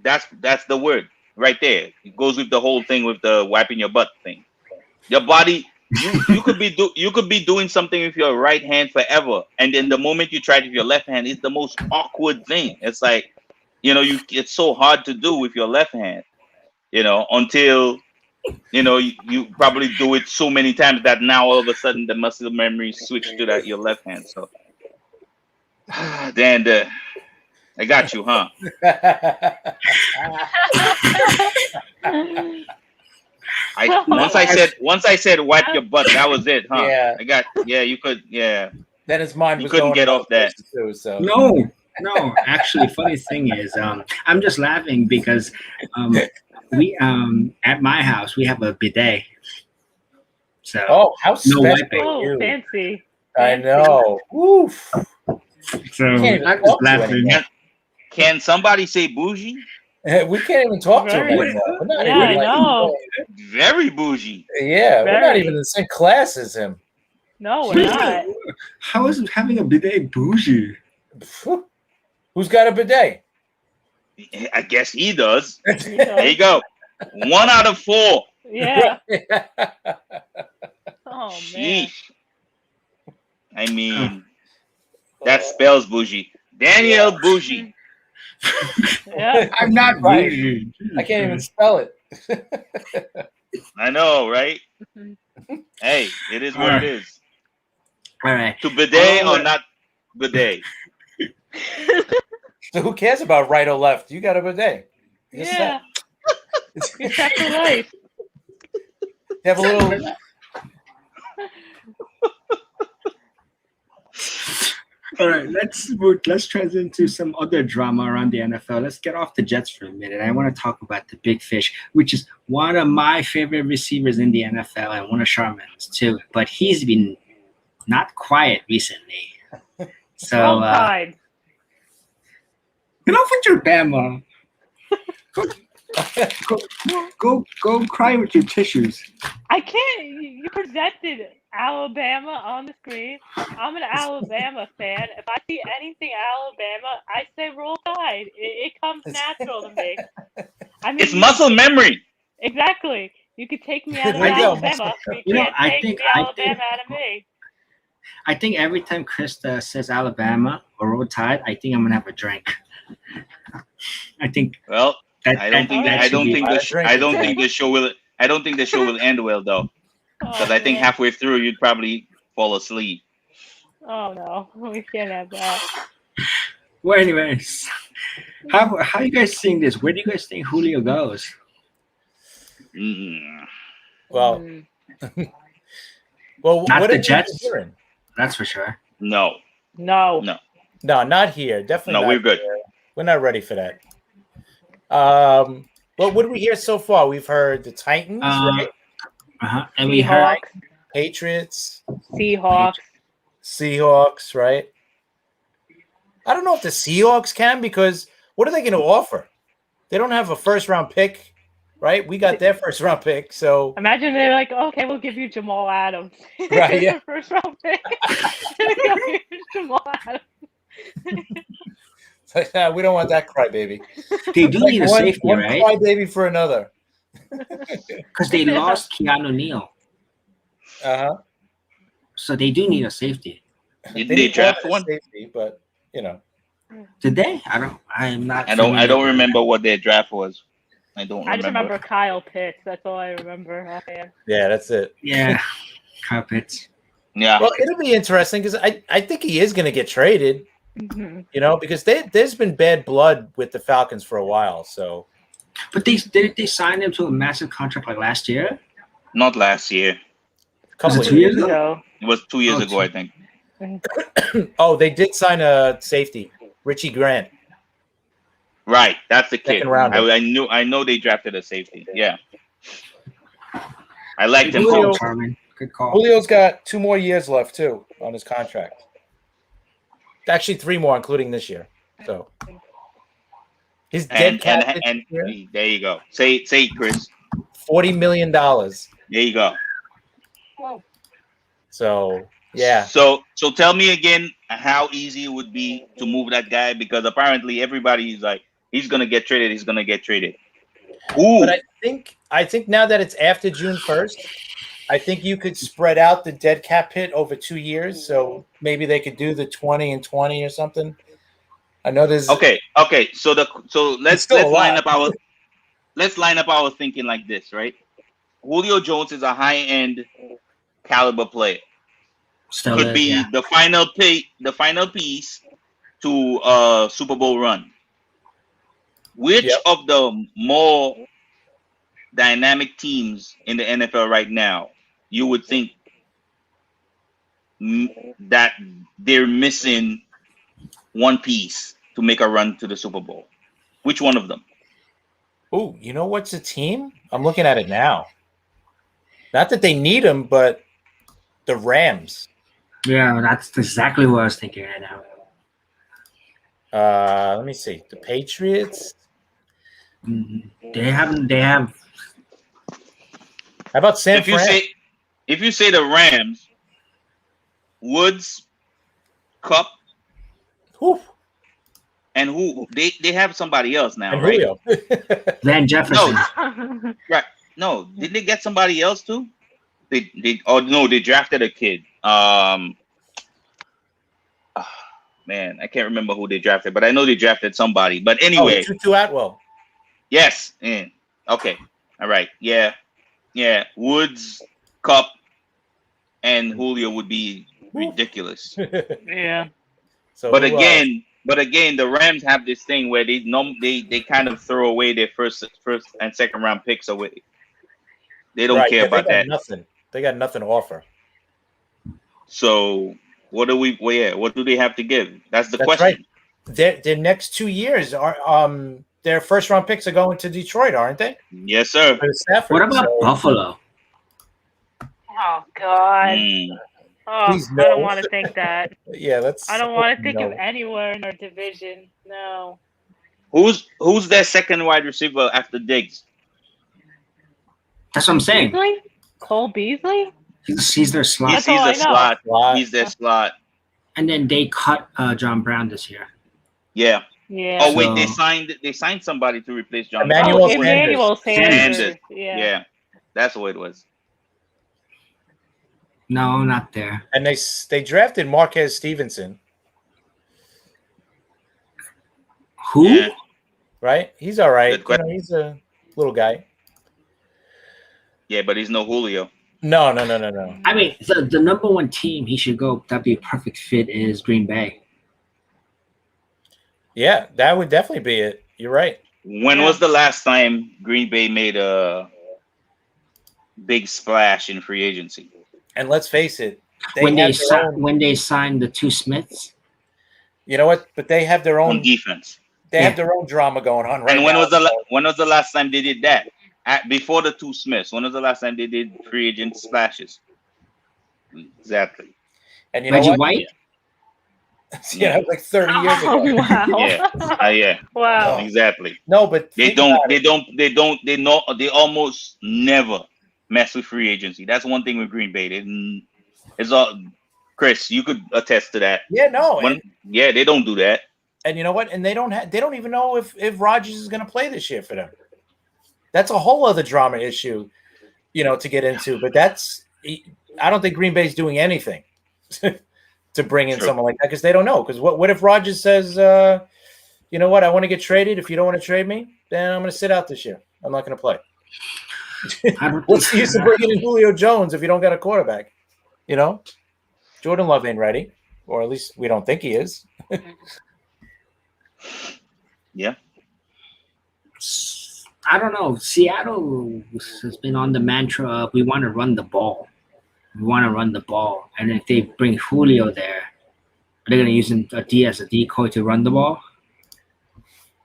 that's the word right there. It goes with the whole thing with the wiping your butt thing. Your body, you could be doing something with your right hand forever, and then the moment you try it with your left hand, it's the most awkward thing. It's like, it's so hard to do with your left hand, until you probably do it so many times that now all of a sudden the muscle memory switched to that your left hand. So then I got you, huh? Once I said wipe your butt, that was it, huh? Yeah. You could, yeah. Then his mind You was couldn't going get off that. too, so. No. Actually, funny thing is, I'm just laughing because we at my house we have a bidet. So Oh, how no special! wiping. Oh, fancy. I know. Oof. So Can't even I'm talk just to laughing. anymore. Can somebody say bougie? We can't even talk to him Very. anymore. We're not Yeah, I even know. Very bougie. Yeah, we're not Very. even in the same class as him. No, we're not. How is having a bidet bougie? Phew. Who's got a bidet? I guess he does. You know? There you go. 1 out of 4. Yeah. Oh man. Sheesh. I mean, that spells bougie. Daniel Bougie. Yeah. I'm not Right. bougie. I can't even spell it. I know, right? Hey, it is what it is. All right. To bidet or not bidet? So who cares about right or left? You got a bidet. You're Yeah. set. You're set for life. You have a little. All right, let's transition to some other drama around the NFL. Let's get off the Jets for a minute. I want to talk about the Big Fish, which is one of my favorite receivers in the NFL and one of Charman's too. But he's been not quiet recently. So Wrong side. get off with your Bama. Go cry with your tissues. I can't. You presented Alabama on the screen. I'm an Alabama fan. If I see anything Alabama, I say roll tide. It comes natural to me. I mean, It's muscle memory. Exactly. You could take me out of There you go. Alabama. You You know, can't I take think- the I Alabama think- out of me. I think every time Christa says Alabama or Roll Tide, I think I'm gonna have a drink. I think Well, that I don't think the show will end well though, because I think halfway through you'd probably fall asleep. Oh no, we can't have that. Well, anyways, how you guys seeing this? Where do you guys think Julio goes? Mm. Well, Mm. well, Not what the are you Jets. hearing? That's for sure. No, No. No, not here. Definitely. no, not we're good. here. We're not ready for that. Well, what do we hear so far? We've heard the Titans, right? And we heard Seahawks. Patriots, Seahawks. right? I don't know if the Seahawks can, because what are they going to offer? They don't have a first-round pick, right? We got their first-round pick, so Imagine they're like, okay, we'll give you Jamal Adams. Right, yeah. First round pick. Jamal Adams. it's like, nah, we don't want that crybaby. they do need a safety, one right? crybaby for another. Because they lost Keanu Neal, so they do need a safety. Did they draft one? Safety, but you know, Did they? I'm not. I don't remember what their draft was. I just remember Kyle Pitts. That's all I remember offhand. yeah, that's it. Yeah, Kyle Pitts. Yeah. Well, it'll be interesting because I think he is going to get traded. Mhm. Because there's been bad blood with the Falcons for a while. So, But didn't they sign him to a massive contract like last year? Not last year. a couple Was of it 2 years. years ago? It was 2 years Oh, ago, I think. Oh, they did sign a safety, Richie Grant. Right, that's the kid. Second rounder. I know they drafted a safety. Yeah, I liked Good him Julio- call, too. Charman. Good call. Julio's got 2 more years left too on his contract. Actually, 3 more, including this year. So his dead cap hit And this year, there you go. Say it, Chris. $40 million. There you go. So yeah, So tell me again how easy it would be to move that guy, because apparently everybody is like, he's gonna get traded. He's gonna get traded. Who? but I think now that it's after June 1st, I think you could spread out the dead cap hit over 2 years. So maybe they could do the 20 and 20 or something. I know there's Okay. So let's still a line lot. up our thinking like this, right? Julio Jones is a high end caliber player. Still Could is, be yeah. the final piece to a Super Bowl run. Which Yep. of the more dynamic teams in the NFL right now you would think that they're missing one piece to make a run to the Super Bowl? Which one of them? Oh, you know what's a team? I'm looking at it now. Not that they need him, but the Rams. Yeah, that's exactly what I was thinking right now. Let me see. The Patriots. Mhm. They have. How about San If Fran? you say the Rams, Woods, Cup, Whew. and who they have somebody else now, And right? Julio. Van Jefferson. No, did they get somebody else too? They drafted a kid. Man, I can't remember who they drafted, but I know they drafted somebody. But anyway, Tutu Atwell. yes. Okay. All right. Yeah. Woods, Cup, and Julio would be ridiculous. Yeah. So But who, again, the Rams have this thing where they kind of throw away their first and second round picks away. They don't care about they got that. Nothing. They got nothing to offer. So what do they have to give? That's the That's question. right. Their next 2 years are their first round picks are going to Detroit, aren't they? Yes, sir. For Stafford. What about Buffalo? Oh God. Oh, Please, I no. don't want to think that. Yeah, let's. I don't want to think no. of anywhere in our division. No. Who's their second wide receiver after Diggs? That's what I'm saying. Beasley? Cole Beasley? He's their slot. That's all I know. slot. Slot. He's their slot. And then they cut John Brown this year. Yeah. Yeah. Oh wait, So- they signed somebody to replace John. Emmanuel Brown. Emmanuel Sanders. Sanders. Yeah. Yeah, that's what it was. No, not there. And they drafted Marquez Stevenson, Who? Yeah. right? He's all right. Good question. He's a little guy. Yeah, but he's no Julio. No. I mean, the number one team he should go. That'd be a perfect fit. Is Green Bay. Yeah, that would definitely be it. You're right. When was the last time Green Bay made a big splash in free agency? And let's face it, When have their own- when they signed the two Smiths. you know what? But they have their On own. defense. They have their own drama going on right And when now. was the last time they did that? Before the two Smiths. When was the last time they did free agent splashes? Exactly. And you know Reggie what? White. Yeah, like 30 years ago. Oh, wow. Yeah. Yeah. Wow. Exactly. No, but They think about it. they almost never mess with free agency. That's one thing with Green Bay. It's all Chris, you could attest to that. Yeah, no. They don't do that. And you know what? And they don't even know if Rodgers is going to play this year for them. That's a whole other drama issue, to get into. But I don't think Green Bay's doing anything to bring in True. someone like that because they don't know. Because what if Rodgers says, you know what, I want to get traded. If you don't want to trade me, then I'm going to sit out this year. I'm not going to play. What's the use of bringing in Julio Jones if you don't got a quarterback? Jordan Love ain't ready. or at least we don't think he is. Yeah. I don't know. Seattle has been on the mantra of we want to run the ball. We want to run the ball. And if they bring Julio there, are they going to use him as a decoy to run the ball?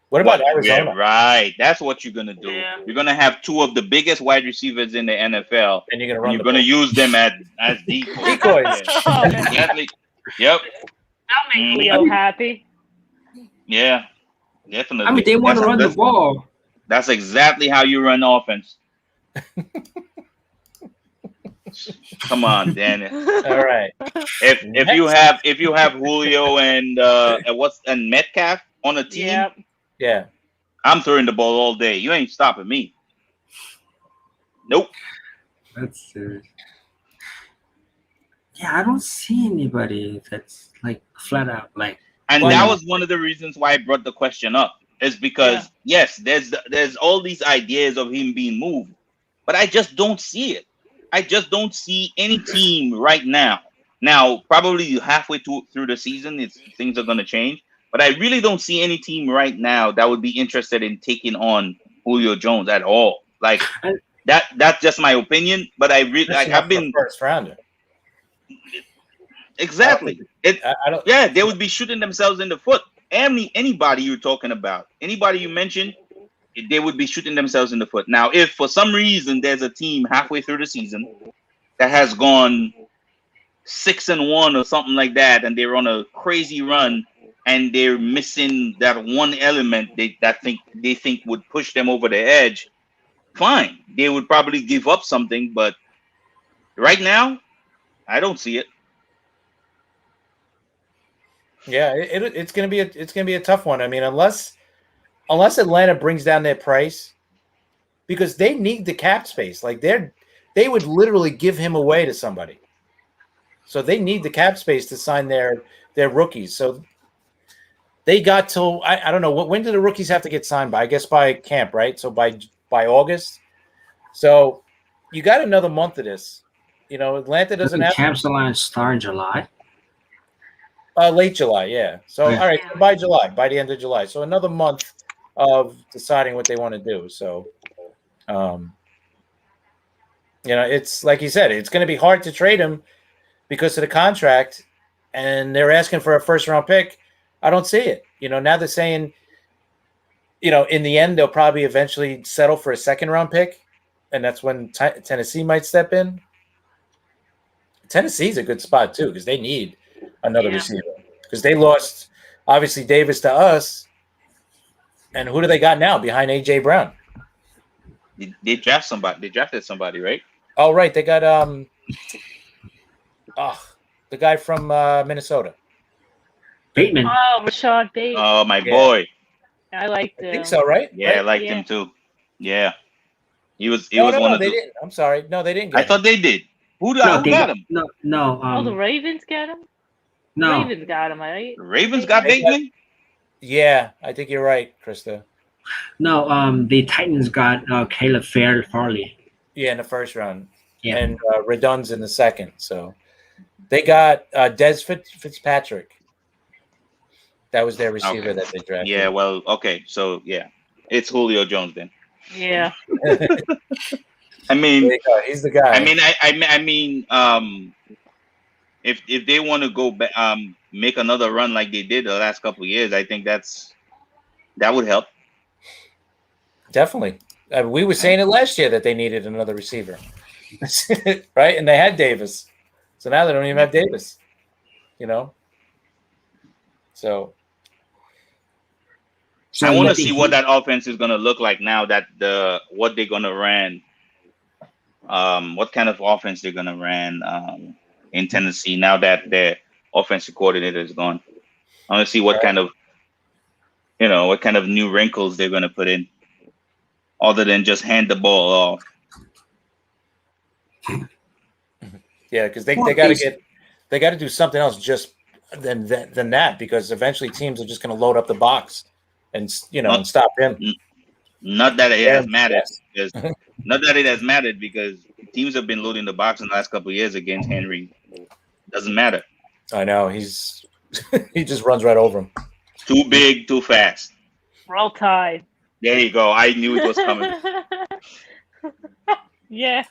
What about Arizona? Yeah, right. That's what you're gonna do. Yeah. You're gonna have two of the biggest wide receivers in the NFL, And you're and you're gonna use them as decoys. Decoys. Oh, Exactly. Yep. that'll make Leo happy. Yeah. Definitely. I mean, they want to run the ball. That's exactly how you run offense. Come on, Daniel. All right. If you have Julio and Metcalf on a team, Yep. Yeah. I'm throwing the ball all day. You ain't stopping me. Nope. That's serious. Yeah, I don't see anybody that's like flat out like. And Well, that no. was one of the reasons why I brought the question up. Is because yes, there's all these ideas of him being moved, but I just don't see it. I just don't see any team right now. Now, probably halfway through the season, things are going to change. But I really don't see any team right now that would be interested in taking on Julio Jones at all. Like that's just my opinion. But I really I've been first rounder. Exactly. I don't. Yeah, they would be shooting themselves in the foot. Anybody you're talking about, anybody you mentioned, they would be shooting themselves in the foot. Now, if for some reason there's a team halfway through the season that has gone 6-1 or something like that, and they're on a crazy run, and they're missing that one element they think would push them over the edge, fine. They would probably give up something, but right now, I don't see it. Yeah, it's gonna be a tough one. I mean, unless Atlanta brings down their price, because they need the cap space. Like they would literally give him away to somebody. So they need the cap space to sign their rookies. So they got till I don't know when do the rookies have to get signed by? I guess by camp, right? So by August. So you got another month of this. You know, Atlanta doesn't have Camp's the line start in July. Late July, yeah. So Yeah. all right, by July, by the end of July. So another month of deciding what they want to do. So you know, it's like you said, it's going to be hard to trade him because of the contract, and they're asking for a first-round pick. I don't see it. You know, now they're saying, you know, in the end, they'll probably eventually settle for a second-round pick, and that's when Tennessee might step in. Tennessee's a good spot, too, because they need another receiver. Because they lost, obviously, Davis to us, and who do they got now behind A.J. Brown? They draft somebody. They drafted somebody, right? Oh, right. They got the guy from Minnesota. Bateman. Oh, Rashad Bates. Oh, my boy. I liked I him. think so, right? Yeah, I Right? liked Yeah. him too. Yeah, he was. He No, was no, one no, of they the. didn't. I'm sorry. No, they didn't get I thought they did. Who No, got him? No. Oh, the Ravens got him? No. Ravens got him, right? The Ravens got Bateman. Yeah, I think you're right, Christa. No. The Titans got Caleb Farley. Yeah, in the first round. Yeah. And Redun's in the second. So they got Des Fitzpatrick. That was their receiver that they drafted. Yeah, well, okay, so yeah, it's Julio Jones then. Yeah. I mean, There you go. He's the guy. I mean, if they want to go back, make another run like they did the last couple of years, I think that would help. Definitely. We were saying it last year that they needed another receiver. Right? And they had Davis. So now they don't even have Davis. You know? So I want to see what that offense is going to look like now that what they're going to run. What kind of offense they're going to run in Tennessee now that their offensive coordinator is gone. I want to see what kind of new wrinkles they're going to put in, other than just hand the ball off. yeah, because they got to do something else just than that, because eventually teams are just going to load up the box and and stop him. Not that it has mattered, because not that it has mattered because teams have been loading the box in the last couple of years against Henry. Doesn't matter. I know he's he just runs right over him. Too big, too fast. Roll Tide. There you go. I knew it was coming. Yeah.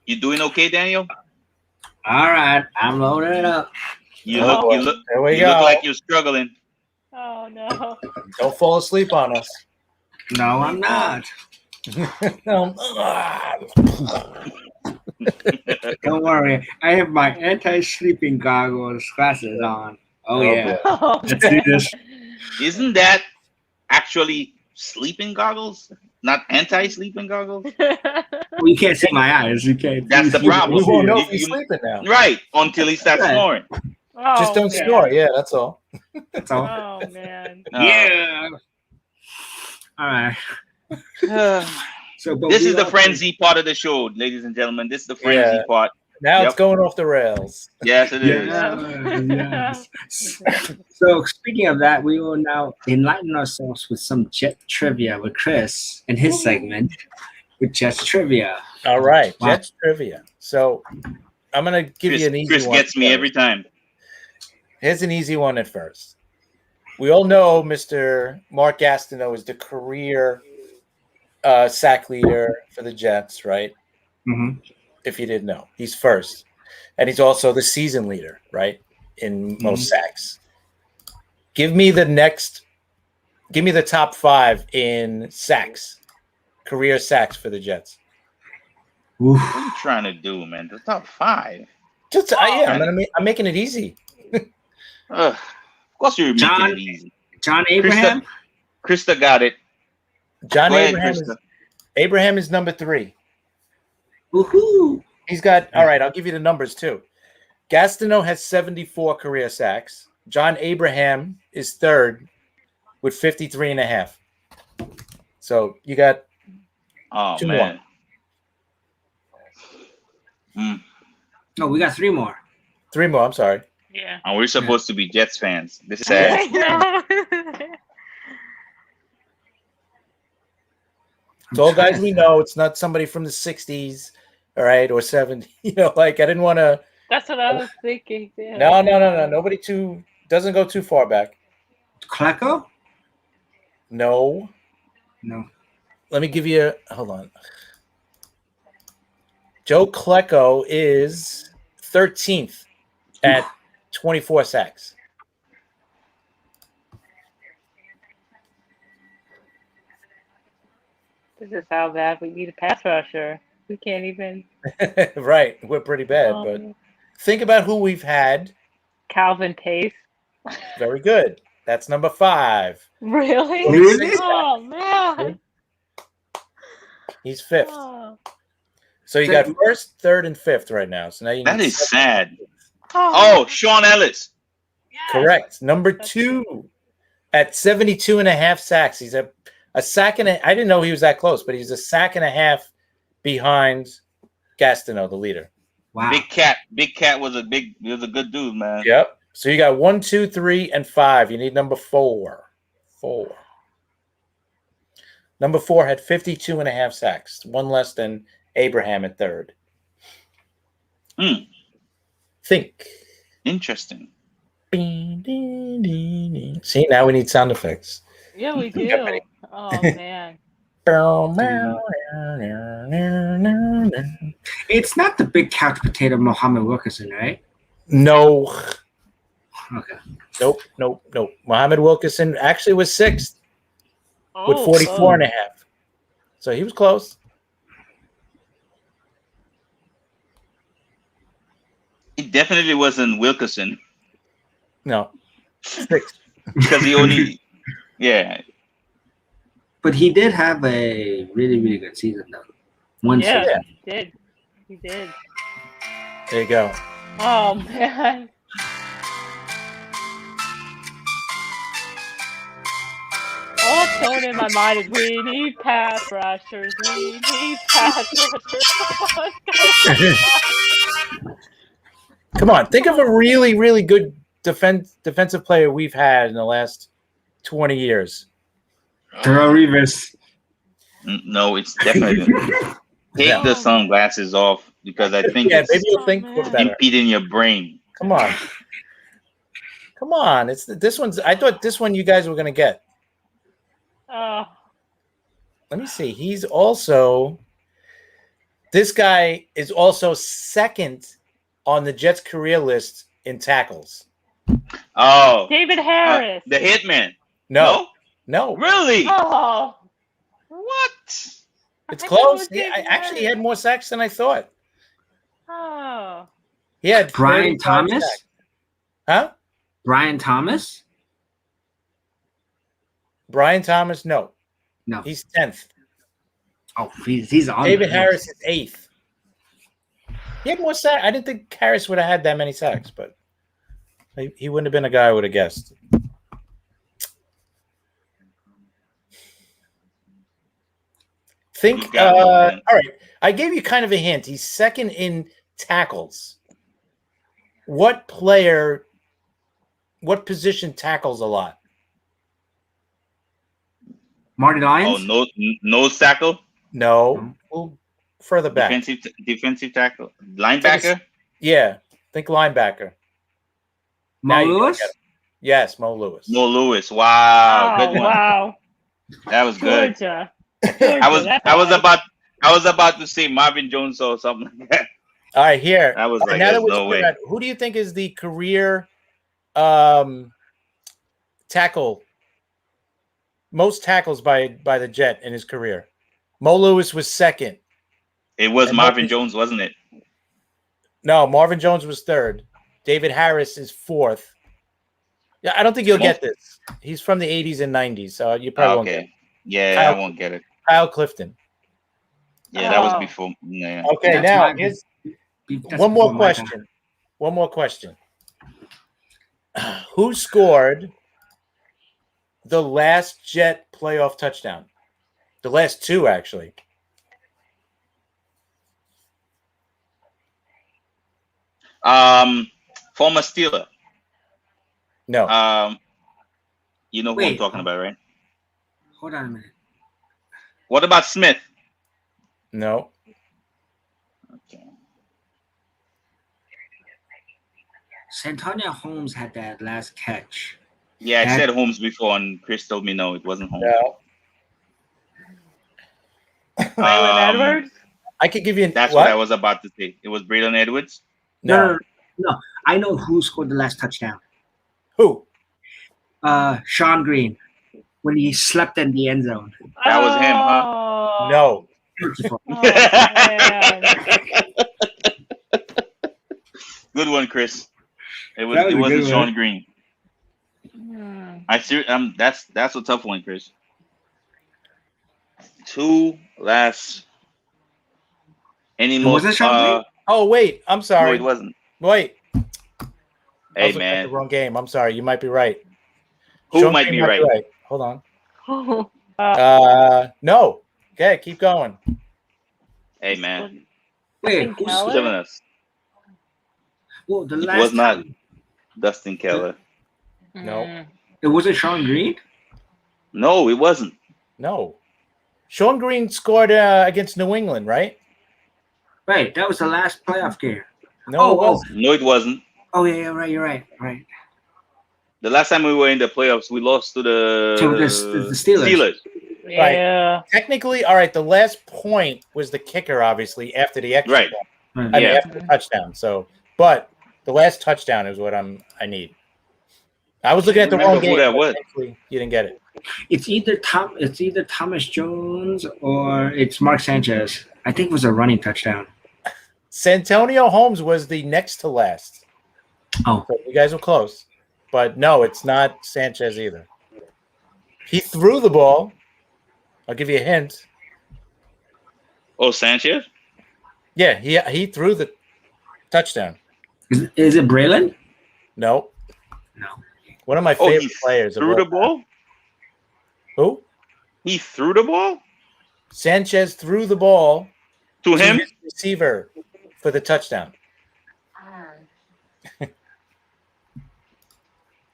You doing okay, Daniel? All right, I'm loading it up. You Oh, look There we you go. look like you're struggling. Oh no. Don't fall asleep on us. No, I'm not. No. Don't worry. I have my anti-sleeping goggles glasses on. Oh, Oh, yeah. boy. Oh, Let's do this. Isn't that actually sleeping goggles? Not anti-sleeping goggles? Well, you can't see my eyes. You can't. That's the We problem. won't know You- if he's you- sleeping now. Right, until he starts Right. snoring. Oh, Just don't man. snore. Yeah, that's all. That's all. Oh man. Yeah. All right. So, but This we is the all- frenzy part of the show, ladies and gentlemen. This is the frenzy Yeah. part. Now Yep. it's going off the rails. Yes, it is. Yes. So, speaking of that, we will now enlighten ourselves with some jet trivia with Chris in his segment with Jets trivia. All right, Wow. Jets trivia. So I'm gonna give Chris, you an easy Chris one. gets me first. every time. Here's an easy one at first. We all know Mr. Mark Gastineau is the career sack leader for the Jets, right? Mm-hmm. If you didn't know, he's first, and he's also the season leader, right, in most sacks. Give me the top 5 in sacks, career sacks for the Jets. What are you trying to do, man? The top 5. Just yeah, I'm making it easy. Of course you're making John- it easy. John Abraham. Krista got it. John Go ahead, Abraham is number 3. Woohoo! He's got all right. I'll give you the numbers too. Gastineau has 74 career sacks. John Abraham is third with 53.5. So you got Oh, 2 man. No, we got 3 more. 3 more. I'm sorry. Yeah. And we're supposed to be Jets fans. This is sad. I know. It's all guys we know. It's not somebody from the 60s, all right, or 70s. You know, like I didn't want to. That's what I was thinking. Yeah. No. Nobody doesn't go too far back. Klecko? No. No. Let me give you. Hold on. Joe Klecko is 13th at 24 sacks. This is how bad we need a pass rusher. We can't even. Right, we're pretty bad, but think about who we've had. Calvin Pace. Very good. That's number 5. Really? Really? Oh man. He's 5th. Oh. So you got 1st, 3rd, and 5th right now. So now you That need is sad. Oh. Oh, Sean Ellis. correct. Number 2 at 72.5 sacks. He's a sack and I didn't know he was that close, but he's a sack and a half behind Gastineau, the leader. Wow. Big Cat. Big Cat was a good dude, man. Yep. So you got 1, 2, 3, and 5. You need number 4. 4. Number 4 had 52.5 sacks, 1 less than Abraham at 3rd. Think. Interesting. See, now we need sound effects. Yeah, we do. Oh man. It's not the big couch potato Muhammad Wilkerson, right? No. Okay. Nope. Muhammad Wilkerson actually was 6th with Oh, 44.5. So he was close. It definitely wasn't Wilkerson No. 6th. because he only, yeah. But he did have a really, really good season, though. One Yeah, season. he did. He did. There you go. Oh man. All that's going in my mind is we need pass rushers. We need pass rushers. Come on. Think of a really, really good defensive player we've had in the last 20 years. Terrell Rivers. No, it's definitely. Take the Oh, sunglasses off because I think Yeah, it's maybe you'll Oh, think man. better. impeding your brain. Come on. Come on. This one's. I thought this one you guys were gonna get. Oh, Let me see. This guy is also second on the Jets career list in tackles. Oh, David Harris. the Hitman. No. Really? Oh, What? It's I thought it close. was He David actually Harris. had more sacks than I thought. Oh, He had Brian 35 Thomas? sacks. Huh? Brian Thomas? Brian Thomas? No. No. He's 10th. Oh, he's on David the Harris is 8th. He had more sacks. I didn't think Harris would have had that many sacks, but he wouldn't have been a guy I would have guessed. You got one, man. All right. I gave you kind of a hint. He's second in tackles. What position tackles a lot? Marty Lyons? Oh, nose tackle, No. Well, further back. defensive tackle, linebacker. Yeah. Think linebacker. Now Mo you Lewis? get it. Yes, Mo Lewis. Mo Lewis. Wow, good one. wow. That was good. Georgia. I was Georgia, about to say Marvin Jones or something like that. All right, here. I was like, Now that there's we're no talking way. about- who do you think is the career tackle? Most tackles by the Jet in his career. Mo Lewis was second. It was And Marvin Marvin- Jones, wasn't it? No, Marvin Jones was third. David Harris is fourth. Yeah, I don't think you'll get this. He's from the 80s and 90s, so you probably won't get it. Okay. Yeah, Kyle- I won't get it. Kyle Clifton. Yeah, that was Oh. before. Yeah. Okay, That's now my- here's That's one more before my time. question. One more question. Who scored the last Jet playoff touchdown? The last two, actually. Former Steeler. No. You know who Wait. I'm talking about, right? Hold on a minute. What about Smith? No. Okay. Santonio Holmes had that last catch. Yeah, I That- said Holmes before, and Chris told me no, it wasn't Holmes. No. Braylon Edwards. I could give you That's what I was about to say. It was Braylon Edwards. No. No. I know who scored the last touchdown. Who? Sean Green, when he slept in the end zone. That was him, huh? Oh. No. Beautiful. Oh, man. Good one, Chris. It That was it a wasn't good Sean one. Green. Hmm. That's a tough one, Chris. Two last. Any more? Was it Sean Green? Oh, wait. I'm No, sorry. it wasn't. Wait. I Hey was looking at man, the wrong game. I'm sorry. You might be right. who Sean might Green be right? Hold on. Oh. No. Okay, keep going. Hey man, Wait, Dustin who's Keller? killing us. well, the It last was not time Dustin Keller. No. Mm. it wasn't Sean Green? No, it wasn't. No. Sean Green scored against New England, right? Right, that was the last playoff game. No, Oh, it wasn't. No, it wasn't. Oh yeah, right, you're right. Right. The last time we were in the playoffs, we lost to the To the Steelers. Yeah. Technically, all right, the last point was the kicker, obviously, after the extra Right. point. Right. I mean, Yeah. after the touchdown. So, but the last touchdown is what I need. I was looking at the Remember wrong who game. that but was. thankfully you didn't get it. It's either Thomas Jones or it's Mark Sanchez. I think it was a running touchdown. Santonio Holmes was the next to last. Oh. So you guys were close. But no, it's not Sanchez either. He threw the ball. I'll give you a hint. Oh, Sanchez. Yeah, he threw the touchdown. Is it Braylon? No. No. One of my Oh, favorite he players. of threw all the time. ball. Who? He threw the ball Sanchez threw the ball to to him. his receiver for the touchdown.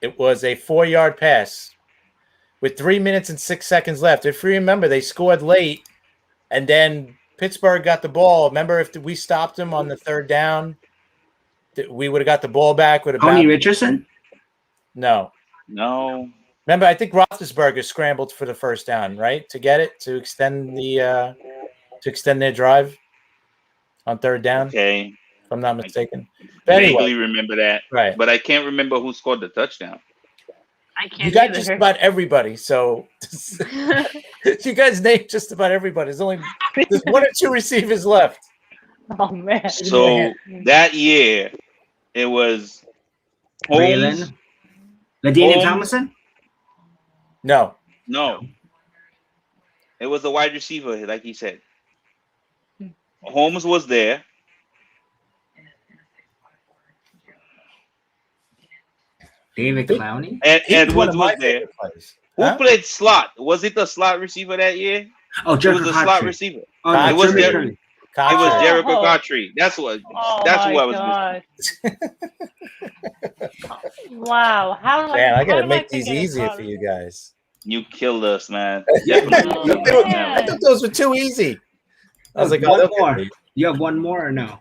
It was a 4-yard pass with 3 minutes and 6 seconds left. If you remember, they scored late, and then Pittsburgh got the ball, remember if we stopped them on the third down, we would have got the ball back with Tony Richardson? No. Remember, I think Roethlisberger scrambled for the first down, right, to get it to extend their drive on third down. Okay, if I'm not mistaken. But vaguely remember that, right? But I can't remember who scored the touchdown. I can't. You got just about everybody, so you guys named just about everybody. There's 1 or 2 receivers left. Oh man! So that year, it was Holmes, LaDainian Tomlinson. No. It was a wide receiver, like he said. Holmes was there. David Clowney. And Edwards was there. Who played slot? Was it the slot receiver that year? Oh, Jericho it was a slot receiver. Oh, it was Jericho. It was Jericho Godfrey. That's who I was missing. Wow. Man, I gotta make these easier for you guys. You killed us, man. I thought those were too easy. I was like, one more. You have one more or no?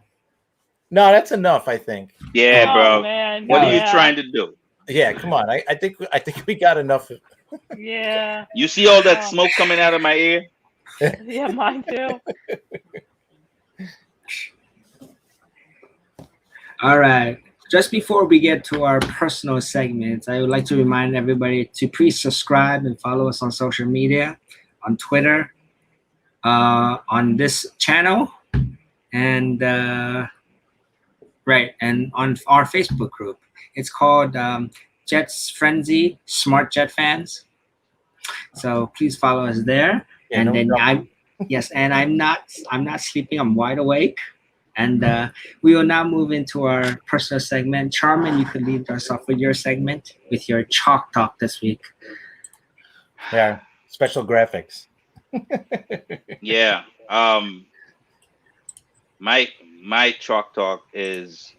No, that's enough, I think. Yeah, bro. Man. What are you trying to do? Yeah, come on. I think we got enough. Yeah. You see all that smoke coming out of my ear? Yeah, mine too. All right. Just before we get to our personal segments, I would like to remind everybody to please subscribe and follow us on social media, on Twitter, on this channel, and and on our Facebook group. It's called Jets Frenzy Smart Jet Fans. So please follow us there. Yeah, and then I'm not sleeping. I'm wide awake. And we will now move into our personal segment. Charman, you could lead us off with your segment with your chalk talk this week. Yeah, special graphics. Yeah. My chalk talk is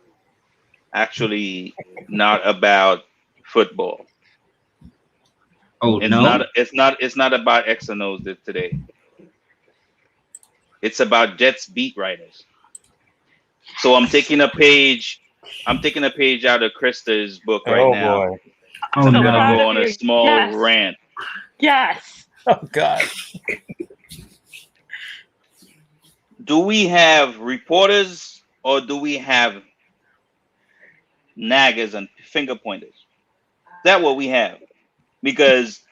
actually not about football. Oh, it's not about X and O's today. It's about Jets beat writers. So I'm taking a page out of Christa's book right now. Boy. I'm gonna go on a small rant. Yes. Oh God. Do we have reporters or do we have naggers and finger pointers? Is that what we have? Because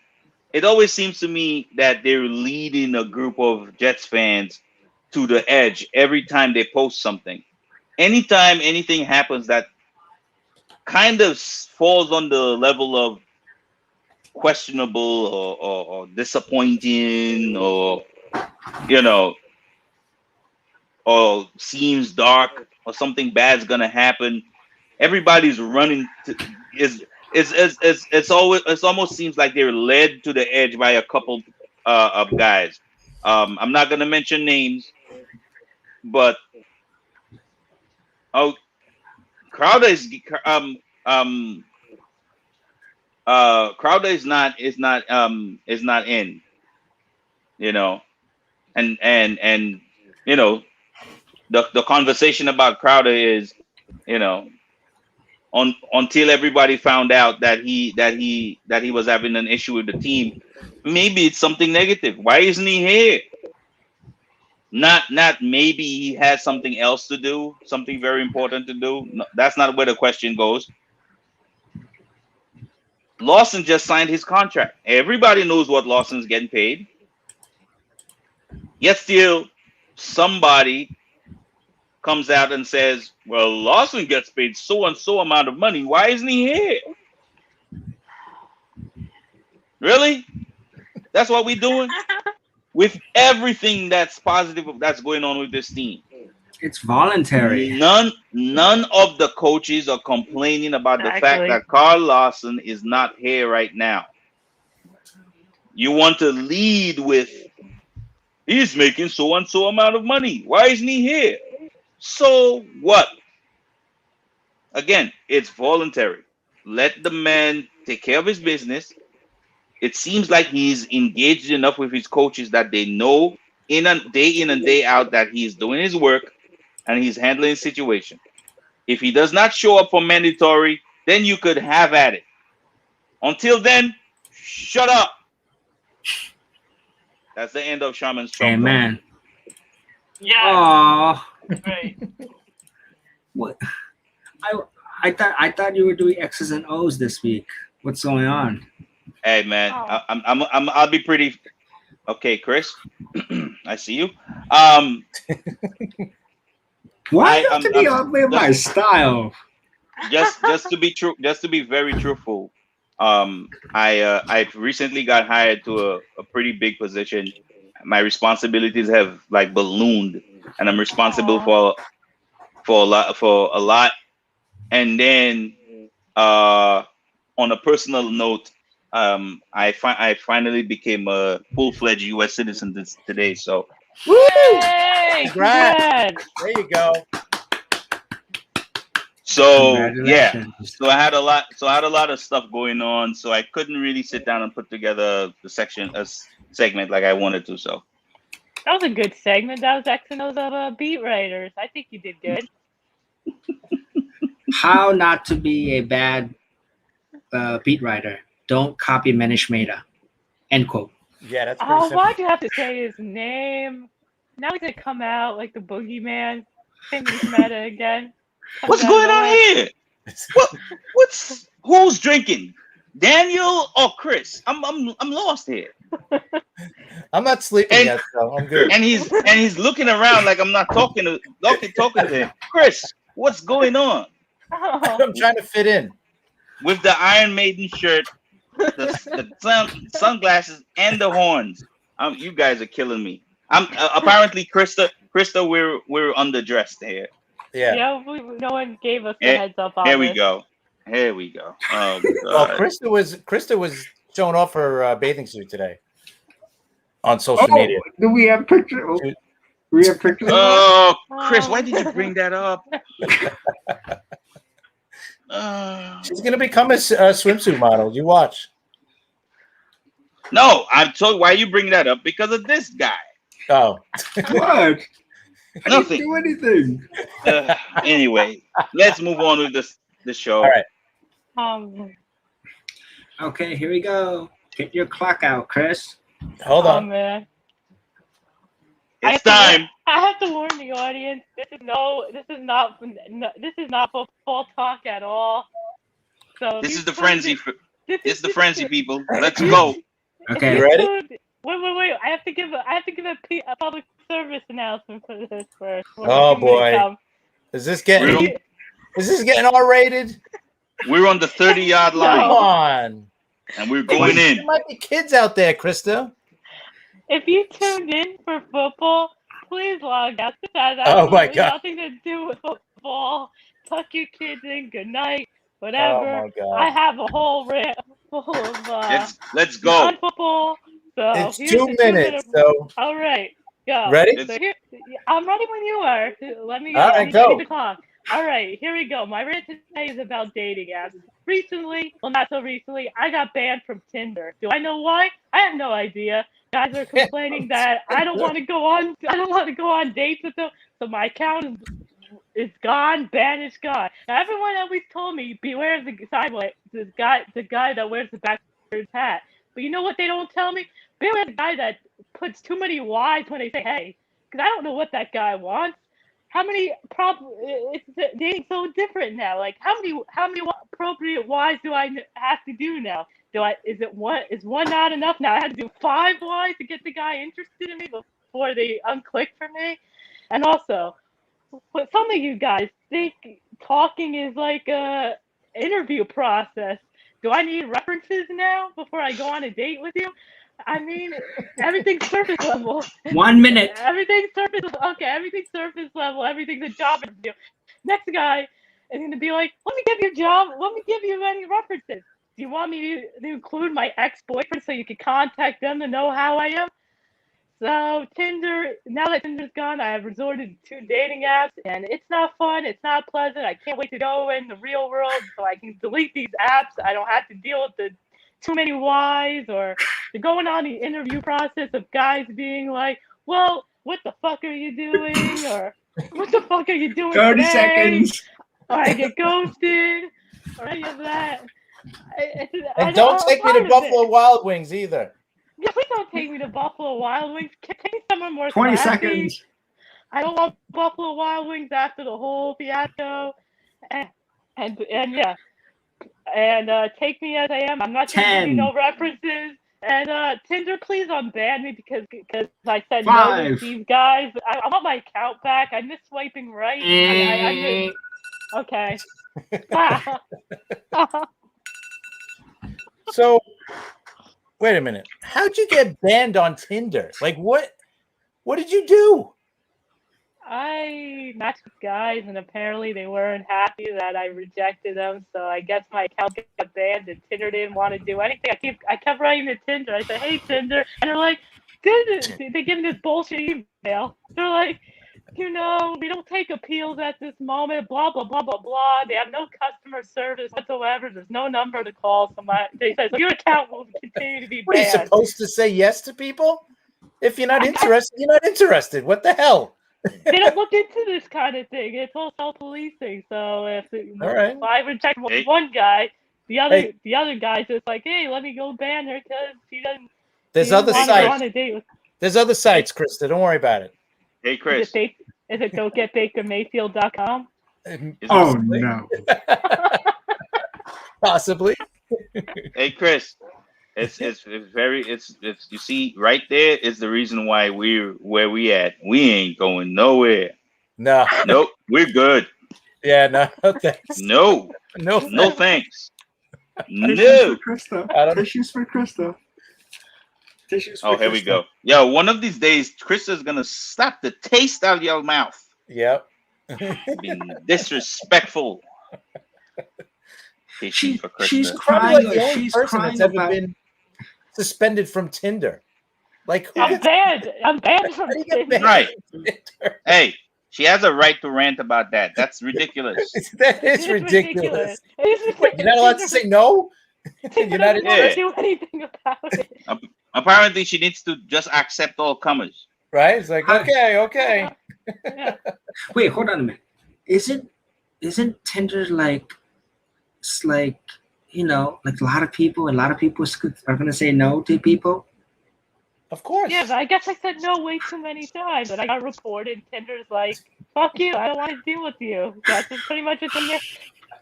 it always seems to me that they're leading a group of Jets fans to the edge every time they post something. Anytime anything happens that kind of falls on the level of questionable or disappointing or or seems dark or something bad's gonna happen, everybody's running to it's almost seems like they're led to the edge by a couple of guys. I'm not gonna mention names, but Crowder is Crowder is not in, and the conversation about Crowder is, until everybody found out that he was having an issue with the team, maybe it's something negative. Why isn't he here? Not maybe he has something else to do, something very important to do. No, that's not where the question goes. Lawson just signed his contract. Everybody knows what Lawson's getting paid. Yet still, somebody comes out and says, well, Lawson gets paid so and so amount of money. Why isn't he here? Really? That's what we're doing? With everything that's positive that's going on with this team. It's voluntary. None of the coaches are complaining about the fact that Carl Lawson is not here right now. You want to lead with, he's making so and so amount of money. Why isn't he here? So what? Again, it's voluntary. Let the man take care of his business. It seems like he's engaged enough with his coaches that they know in and day out that he's doing his work and he's handling the situation. If he does not show up for mandatory, then you could have at it. Until then, shut up. That's the end of Charman's Trump. Amen. Yeah. Oh, Right. what? I thought you were doing X's and O's this week. What's going on? Hey man, Oh. I'll be pretty. Okay, Chris, I see you. Why I- you have to be all with my style? Just to be true, just to be very truthful. I recently got hired to a pretty big position. My responsibilities have like ballooned, and I'm responsible Aw. for a lot. And then on a personal note, I finally became a full-fledged U.S. citizen today. So Woo! Hey, Congrats. congrats. There you go. so yeah. Congratulations. So I had a lot of stuff going on. So I couldn't really sit down and put together a segment like I wanted to. So That was a good segment. That was X and O's of beat writers. I think you did good. How not to be a bad beat writer? Don't copy Manish Mehta. End quote. Yeah, that's pretty Oh, simple. why'd you have to say his name? Now he's gonna come out like the boogeyman. Finish meta again. Comes what's out going of on nowhere. here? Who's drinking? Daniel or Chris? I'm lost here. I'm not sleeping And- yet, so I'm good. And he's looking around like I'm not talking to him. Chris, what's going on? Oh, I'm trying to fit in. With the Iron Maiden shirt, the sunglasses, and the horns. You guys are killing me. Apparently Christa, we're underdressed here. Yeah. yeah, no one gave us the Eh, heads up on Here we this. go. Here we go. Oh Well, God. Krista was showing off her bathing suit today on social media. Do we have pictures? Dude. We have pictures. Oh, Chris, why did you bring that up? She's gonna become a swimsuit model. You watch. No, I'm told why you bring that up because of this guy. Oh, What? I Nothing. didn't do anything. Anyway, let's move on with the show. All right. Okay, here we go. Get your clock out, Chris. Hold Oh on. man. It's time. I have to warn the audience. This is not football talk at all. So This these is the two- frenzy. this It's the this- frenzy, people. Let's go. Okay. You ready? Wait! I have to give a public service announcement for this first. Oh, boy. Is this getting R-rated? We're on the 30-yard Come line, on. and we're going There in. might be kids out there, Krista. If you tuned in for football, please log out. This has Oh, my absolutely God. nothing to do with football. Tuck your kids in. Good night. Oh Whatever. my God. I have a whole rant full of Let's go. non-football. So It's here's 2 the 2 minutes. minute. So All right, go. ready? So here, I'm ready when you are. Let me All right, let me go. give you the clock. All right, here we go. My rant today is about dating apps. Recently, well, not so recently, I got banned from Tinder. Do I know why? I have no idea. Guys are complaining that I don't want to go on. I don't want to go on dates with them. So my account is gone. Ban is gone. Now everyone always told me beware of the guy that wears the backwards hat. But you know what they don't tell me? Beware the guy that puts too many Y's when they say hey, because I don't know what that guy wants. How many it's dating so different now. Like how many appropriate Y's do I have to do now? Is one not enough? Now I have to do 5 Y's to get the guy interested in me before they unclick for me. And also, but some of you guys think talking is like a interview process. Do I need references now before I go on a date with you? I mean, everything's surface level. 1 minute. Everything's surface. Okay, everything's surface level. Everything's a job interview. Next guy is going to be like, "Let me give you a job. Let me give you any references. Do you want me to include my ex-boyfriend so you can contact them to know how I am?" So Tinder, now that Tinder's gone, I have resorted to dating apps, and it's not fun. It's not pleasant. I can't wait to go in the real world so I can delete these apps. I don't have to deal with the too many whys or going on the interview process of guys being like, well, what the fuck are you doing? Or what the fuck are you doing 30 today? seconds. Or I get ghosted, or any of that. And don't take me to Buffalo Wild Wings either. Yeah, please don't take me to Buffalo Wild Wings. Take me somewhere more 20 classy. seconds. I don't want Buffalo Wild Wings after the whole fiasco. And yeah. And take me as I am. I'm not going to give you 10. no references. And Tinder, please unban me because I said 5. no to these guys. I want my account back. I miss swiping right. Okay. So, wait a minute. How'd you get banned on Tinder? Like, what did you do? I matched with guys, and apparently they weren't happy that I rejected them. So I guess my account got banned, and Tinder didn't want to do anything. I kept writing to Tinder. I said, "Hey, Tinder," and they're like, "Good." They give me this bullshit email. They're like, we don't take appeals at this moment. Blah blah blah blah blah. They have no customer service whatsoever. There's no number to call. They said, so your account will continue to be banned. What are you supposed to say yes to people? If you're not interested, you're not interested. What the hell? They don't look into this kind of thing. It's all self-policing. So if I reject one guy, the other guy's just like, hey, let me go ban her because he doesn't. There's other sites. There's other sites, Christa. Don't worry about it. Hey, Chris. Is it don'tgetbakermayfield.com? Oh no. Possibly. Hey, Chris. It's you see right there is the reason why we're where we at. We ain't going nowhere. No. Nope. We're good. Yeah. No. Thanks. No. No. No thanks. No. Tissues for Christa. Oh, here we go. Yo, one of these days, Christa's gonna slap the taste out of your mouth. Yep. Being disrespectful. She's Probably crying. like the only person that's ever been suspended from Tinder. Like, I'm banned. I'm banned from Tinder. Right. Hey, she has a right to rant about that. That's ridiculous. That is ridiculous. You're not allowed to say no? You're not allowed to do anything about it. Apparently, she needs to just accept all comers. Right? It's like, okay. Yeah. Wait, hold on a minute. Isn't Tinder like, it's like, like a lot of people are going to say no to people? Of course. Yeah, but I guess I said no way too many times, and I got reported. Tinder's like, fuck you, I don't want to deal with you. That's pretty much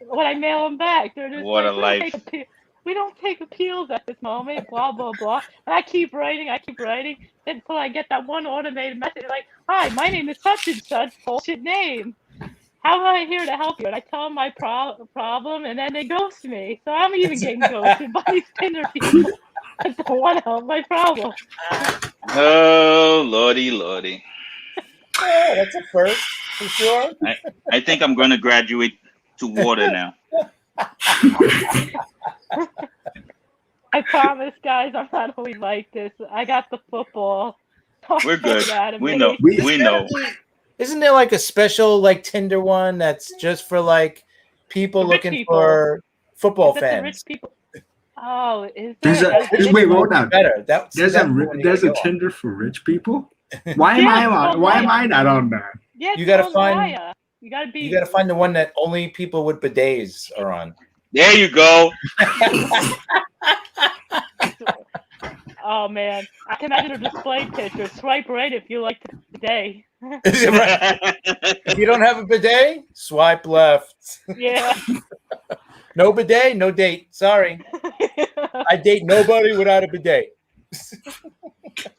when I mail them back. They're just what like, a life. We don't take appeals at this moment, blah, blah, blah. And I keep writing until I get that one automated message like, hi, my name is such and such, bullshit name. How am I here to help you? And I tell them my problem, and then they ghost me. So I'm even getting ghosted by these Tinder people. I don't want to help my problem. Oh, lordy. Oh, that's a first, for sure. I think I'm going to graduate to water now. I promise, guys, I'm not always like this. I got the football. We're good. We know. We know. Isn't there like a special like Tinder one that's just for like people looking for football fans? Rich people. Oh, is there? Wait, hold on. Better. There's a Tinder for rich people. Why am I not on that? Yeah, you gotta find. Maya. You gotta find the one that only people with bidets are on. There you go. Oh man, I can imagine a display picture. Swipe right if you like the day. If you don't have a bidet, swipe left. Yeah. No bidet, no date. Sorry. I date nobody without a bidet.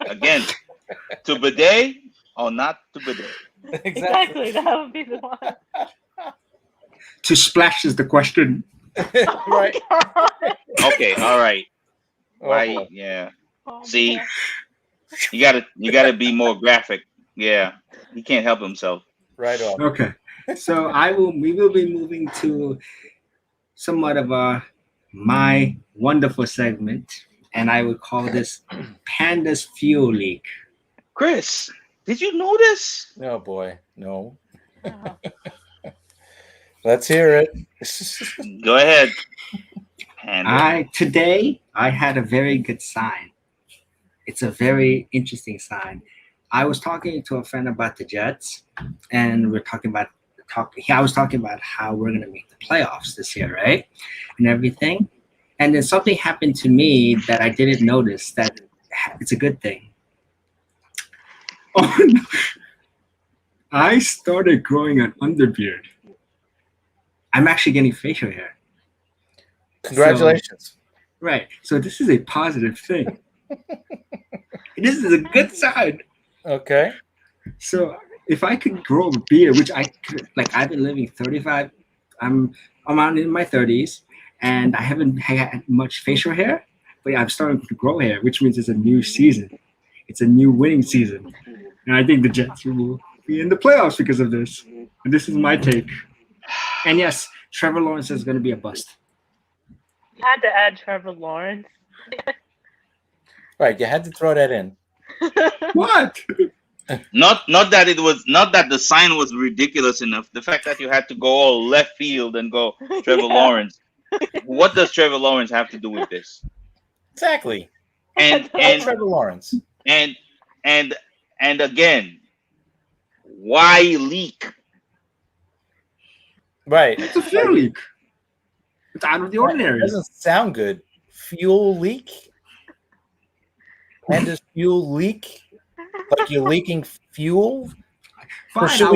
Again, to bidet or not to bidet? Exactly. That would be the one. To splash is the question. Right. Okay, all right. Right, yeah. See, you gotta be more graphic. Yeah, he can't help himself. Right on. Okay, so we will be moving to somewhat of my wonderful segment, and I would call this Panda's Fuel Leak. Chris, did you know this? Oh boy, no. Let's hear it. Go ahead. Panda. Today I had a very good sign. It's a very interesting sign. I was talking to a friend about the Jets, and we're talking about I was talking about how we're gonna make the playoffs this year, right? And everything. And then something happened to me that I didn't notice that it's a good thing. Oh no. I started growing an underbeard. I'm actually getting facial hair. Congratulations. Right. So this is a positive thing. This is a good sign. Okay. So if I could grow a beard, which I could, like, I've been living 35, I'm on in my 30s, and I haven't had much facial hair, but I'm starting to grow hair, which means it's a new season. It's a new winning season, and I think the Jets will be in the playoffs because of this. And this is my take. And yes, Trevor Lawrence is going to be a bust. You had to add Trevor Lawrence. Right. You had to throw that in. What? Not that the sign was ridiculous enough. The fact that you had to go all left field and go Trevor Yeah. Lawrence. What does Trevor Lawrence have to do with this? Exactly. And Trevor Lawrence. and again, why leak? Right. It's a fuel leak. It's out of the ordinary. It doesn't sound good. Fuel leak? And does fuel leak? Like you're leaking fuel? Fine, should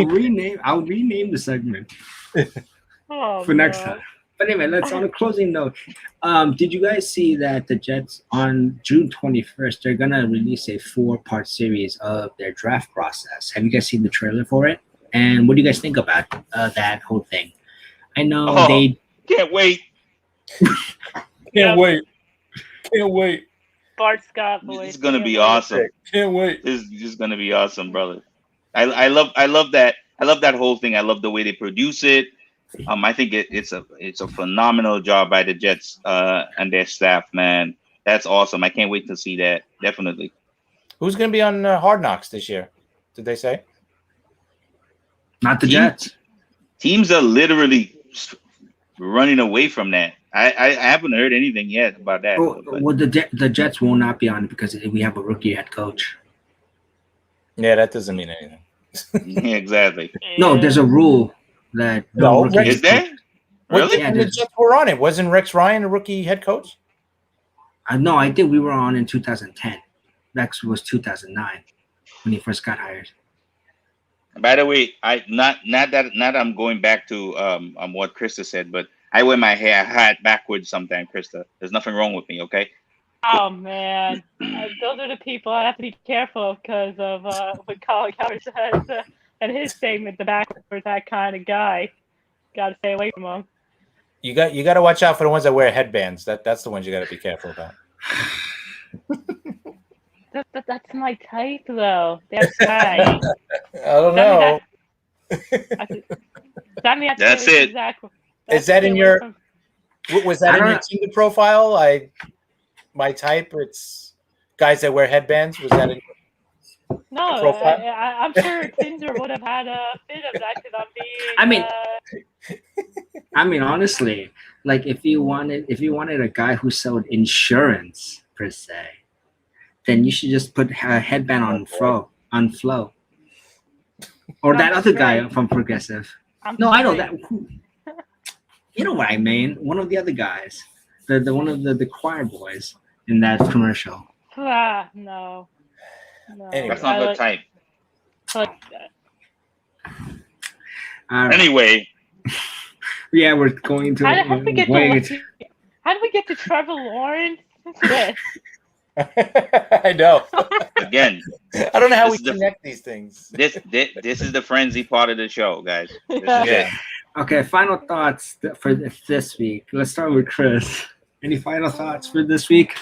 I'll rename the segment Oh, for next no. time. But anyway, let's on a closing note. Did you guys see that the Jets on June 21st, they're gonna release a 4-part series of their draft process? Have you guys seen the trailer for it? And what do you guys think about that whole thing? I know they Can't wait. Can't wait. Can't wait. Bart Scott voice. It's gonna be awesome. Can't wait. This is gonna be awesome, brother. I love that. I love that whole thing. I love the way they produce it. I think it's a phenomenal job by the Jets and their staff, man. That's awesome. I can't wait to see that. Definitely. Who's going to be on Hard Knocks this year? Did they say? not the Team- Jets. Teams are literally running away from that. I haven't heard anything yet about that. Oh, but- well, the Jets will not be on it because we have a rookie head coach. Yeah, that doesn't mean anything. Yeah, exactly. No, there's a rule that No, rookie Rex- Is there? Really? Yeah, And the Jets were on it. Wasn't Rex Ryan a rookie head coach? No, I think we were on in 2010. Rex was 2009 when he first got hired. By the way, not I'm going back to what Christa said, but I wear my hat backwards sometimes, Christa. There's nothing wrong with me, okay? Oh man, those are the people I have to be careful because of what Colin Coward says and his statement. The backwards that kind of guy. Got to stay away from him. You got to watch out for the ones that wear headbands. That's the ones you got to be careful about. That's my type though. They're swag. I don't know. That's it. Exactly. Is that in your? Was that in your Tinder profile? My type. It's guys that wear headbands. Was that in? No, profile? I'm sure Tinder would have had a bit of that because I'm being. I mean, honestly, like if you wanted a guy who sold insurance per se, then you should just put a headband on Flo, or that other guy from Progressive. No, I know that. You know what I mean? One of the other guys, the one of the choir boys in that commercial. No. Anyway. That's not her type. Anyway, Anyway, Yeah, we're going to. how did we get to Trevor Lawrence? I know. again, I don't know how we This is the- connect these things. this is the frenzy part of the show, guys. This is Yeah. it. Okay, final thoughts for this week. Let's start with Chris. Any final thoughts for this week?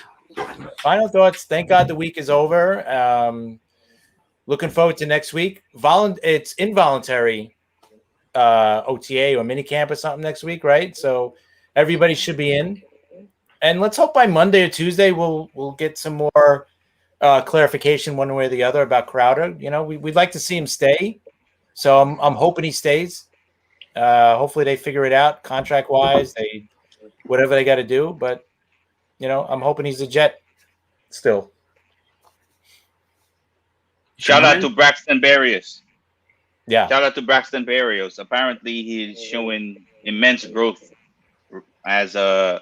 Final thoughts. Thank God the week is over. Looking forward to next week. It's involuntary OTA or mini camp or something next week, right? So everybody should be in. And let's hope by Monday or Tuesday we'll get some more clarification one way or the other about Crowder. You know, we'd like to see him stay. So I'm hoping he stays. Hopefully they figure it out contract wise. Whatever they got to do, but you know, I'm hoping he's a Jet still. Shout out Charman? to Braxton Berrios. Yeah. Shout out to Braxton Berrios. Apparently, he's showing immense growth as a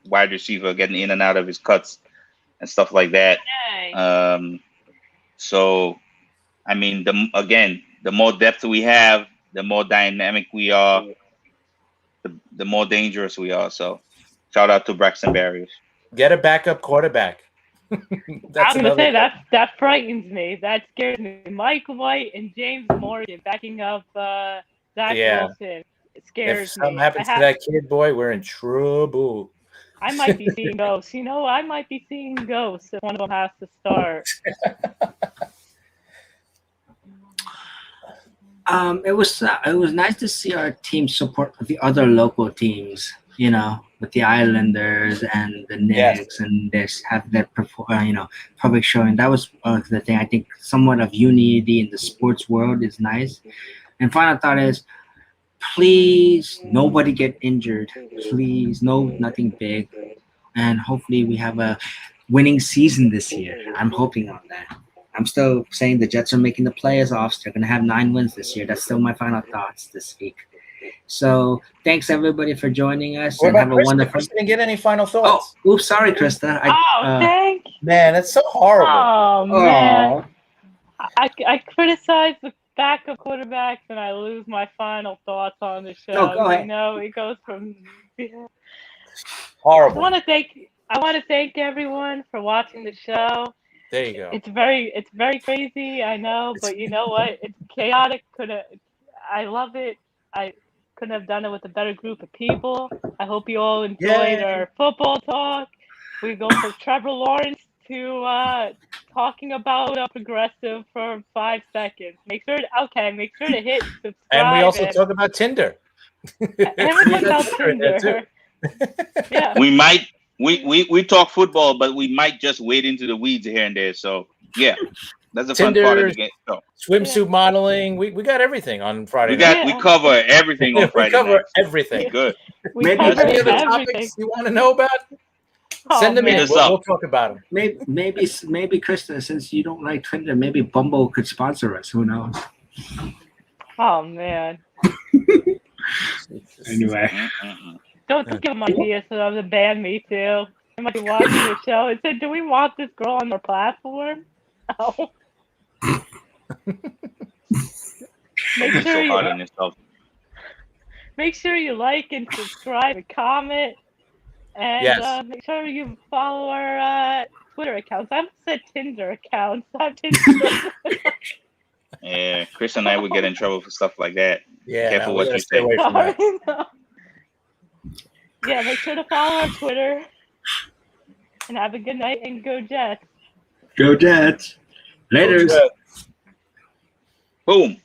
wide receiver, getting in and out of his cuts and stuff like that. Yay. So, I mean, the more depth we have, the more dynamic we are, the more dangerous we are. So, shout out to Braxton Berrios. Get a backup quarterback. I was gonna another say thing. that frightens me. That scares me. Mike White and James Morgan backing up Zach Yeah. Wilson. It If scares something me. happens to that kid, boy, we're in trouble. I might be seeing ghosts. You know, I might be seeing ghosts if one of them has to start. It was nice to see our team support the other local teams. You know, with the Islanders and the Knicks, and this have their public showing. That was the thing. I think somewhat of unity in the sports world is nice. And final thought is, please, nobody get injured. Please, nothing big, and hopefully we have a winning season this year. I'm hoping on that. I'm still saying the Jets are making the playoffs. They're going to have 9 wins this year. That's still my final thoughts this week. So thanks everybody for joining us. What And about have a Krista? wonderful. Krista didn't get any final Oh, thoughts. oops, sorry, Krista. Thank you. Man, that's so horrible. Oh, man. Aw. I criticize the backup quarterbacks and I lose my final thoughts on the show. No, go ahead. You know, it goes from. I Horrible. want to thank everyone for watching the show. There you go. It's very crazy, I know, but you know what? It's chaotic. I love it. I couldn't have done it with a better group of people. I hope you all enjoyed our football talk. We go from Trevor Lawrence to talking about a progressive for 5 seconds. Make sure to hit subscribe. And we also talk about Tinder. And we talk about Tinder. Yeah. We talk football, but we might just wade into the weeds here and there. So yeah, that's the fun part of the game. So, swimsuit modeling. We got everything on Friday. we cover everything on Friday. We cover night. everything. Good. We Maybe cover Any other everything. topics you want to know about? Oh, Send them man. in. Hit us up. We'll talk about them. Maybe Krista, since you don't like Tinder, maybe Bumble could sponsor us. Who knows? Oh man. Anyway. Don't give them ideas so they'll ban me too. They might be watching the show and said, "Do we want this girl on our platform?" No. Make You're sure so hard you on yourself. make sure you like and subscribe and comment, and Yes. make sure you follow our Twitter accounts. I almost said Tinder accounts. I'm Tinder. Yeah, Chris and I would get in trouble for stuff like that. Yeah. Careful we what gotta you stay say. away from that. Sorry, no. Yeah, make sure to follow our Twitter. And have a good night and go Jets. Go Jets. Later. Go Jets. Boom.